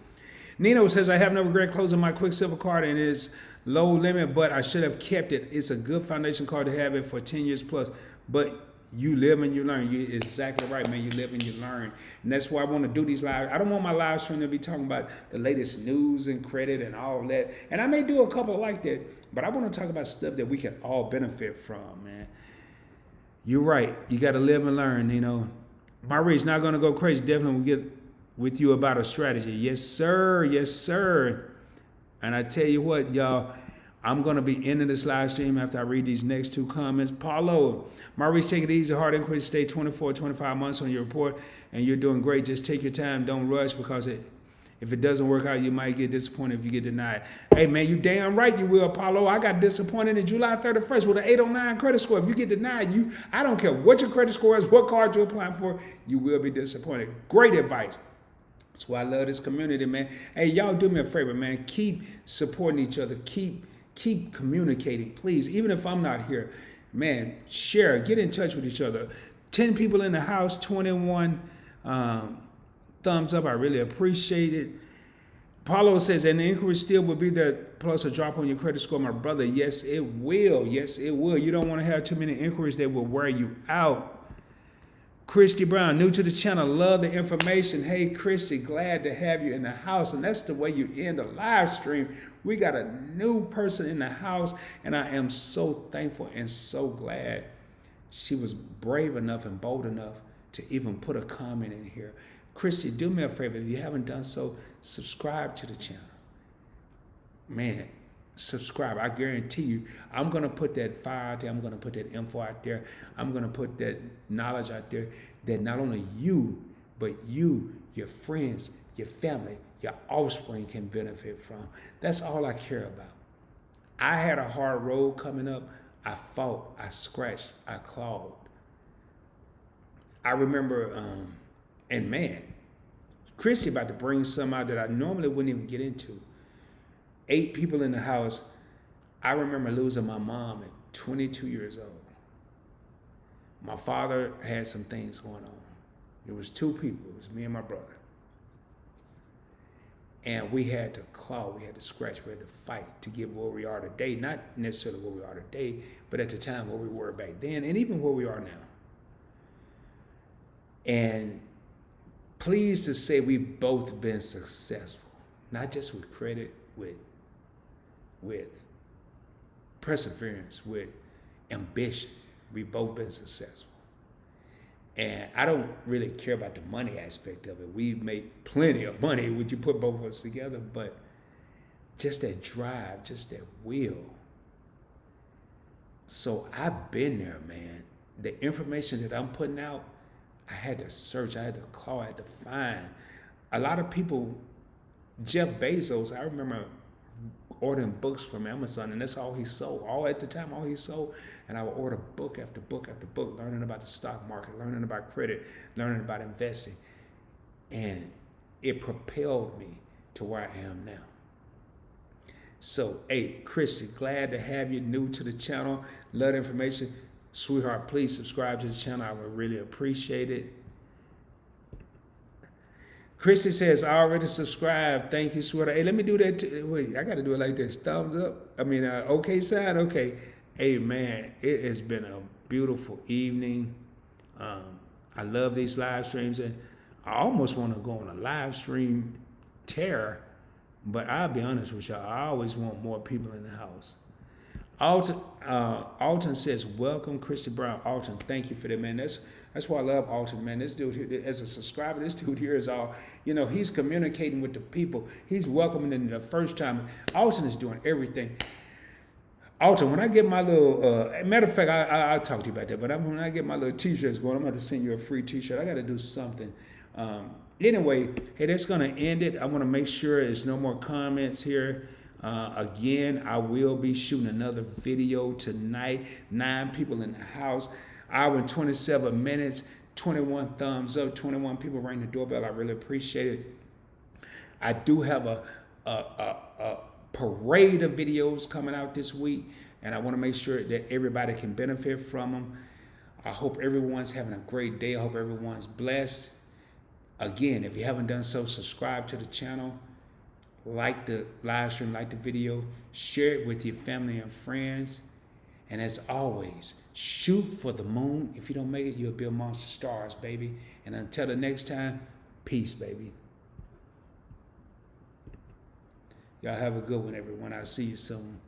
Nino says, I have no regret closing my Quicksilver card and it's low limit, but I should have kept it. It's a good foundation card to have it for 10 years plus. But you live and you learn. You're exactly right, man. You live and you learn. And that's why I want to do these live. I don't want my live stream to be talking about the latest news and credit and all that. And I may do a couple like that, but I want to talk about stuff that we can all benefit from, man. You're right. You got to live and learn, you know. Maurice, not going to go crazy. Definitely will get with you about a strategy. Yes, sir. Yes, sir. And I tell you what, y'all, I'm going to be ending this live stream after I read these next two comments. Paulo, Maurice, take it easy. Hard inquiry, stay 24, 25 months on your report, and you're doing great. Just take your time. Don't rush because if it doesn't work out, you might get disappointed if you get denied. Hey, man, you damn right you will, Paulo. I got disappointed in July 31st with an 809 credit score. If you get denied, I don't care what your credit score is, what card you're applying for, you will be disappointed. Great advice. That's why I love this community, man. Hey, y'all do me a favor, man. Keep supporting each other. Keep communicating, please. Even if I'm not here, man, share. Get in touch with each other. 10 people in the house, 21 thumbs up. I really appreciate it. Paulo says, and the inquiry still will be there plus a drop on your credit score, my brother. Yes, it will. Yes, it will. You don't want to have too many inquiries that will wear you out. Christy Brown, new to the channel, love the information. Hey, Christy, glad to have you in the house. And that's the way you end a live stream. We got a new person in the house, and I am so thankful and so glad she was brave enough and bold enough to even put a comment in here. Christy, do me a favor. If you haven't done so, subscribe to the channel. man, subscribe. I guarantee you, I'm gonna put that fire out there. I'm gonna put that info out there. I'm gonna put that knowledge out there that not only you, but you, your friends, your family, your offspring can benefit from. That's all I care about. I had a hard road coming up. I fought, I scratched, I clawed. I remember, and man, Christy about to bring some out that I normally wouldn't even get into. 8 people in the house. I remember losing my mom at 22 years old. My father had some things going on. It was 2 people. It was me and my brother. And we had to claw, we had to scratch, we had to fight to get where we are today. Not necessarily where we are today, but at the time where we were back then, and even where we are now. And pleased to say we've both been successful, not just with credit, with perseverance, with ambition. We've both been successful. And I don't really care about the money aspect of it. We've made plenty of money when you put both of us together, but just that drive, just that will. So I've been there, man. The information that I'm putting out, I had to search, I had to claw, I had to find. A lot of people, Jeff Bezos, I remember ordering books from Amazon, and that's all he sold. All at the time, all he sold. And I would order book after book after book, learning about the stock market, learning about credit, learning about investing. And it propelled me to where I am now. So, hey, Chrissy, glad to have you new to the channel. Love the information. Sweetheart, please subscribe to the channel. I would really appreciate it. Christy says, I already subscribed. Thank you, sweetheart. Hey, let me do that. Wait, I got to do it like this. Thumbs up. Okay side. Okay. Hey, man, it has been a beautiful evening. I love these live streams. And I almost want to go on a live stream tear, but I'll be honest with y'all. I always want more people in the house. Alton says, welcome, Christy Brown. Alton, thank you for that, man. That's why I love Alton, man. This dude here, as a subscriber, this dude here is all, he's communicating with the people. He's welcoming them the first time. Alton is doing everything. Alton, when I get my little, matter of fact, I'll talk to you about that, but when I get my little t-shirts going, I'm going to send you a free t-shirt. I got to do something. Anyway, hey, that's going to end it. I want to make sure there's no more comments here. Again, I will be shooting another video tonight. 9 people in the house, hour and 27 minutes, 21 thumbs up, 21 people rang the doorbell. I really appreciate it. I do have a parade of videos coming out this week, and I want to make sure that everybody can benefit from them. I hope everyone's having a great day. I hope everyone's blessed. Again, if you haven't done so, subscribe to the channel. Like the live stream, like the video, share it with your family and friends. And as always, shoot for the moon. If you don't make it, you'll be amongst the stars, baby. And until the next time, peace, baby. Y'all have a good one, everyone. I'll see you soon.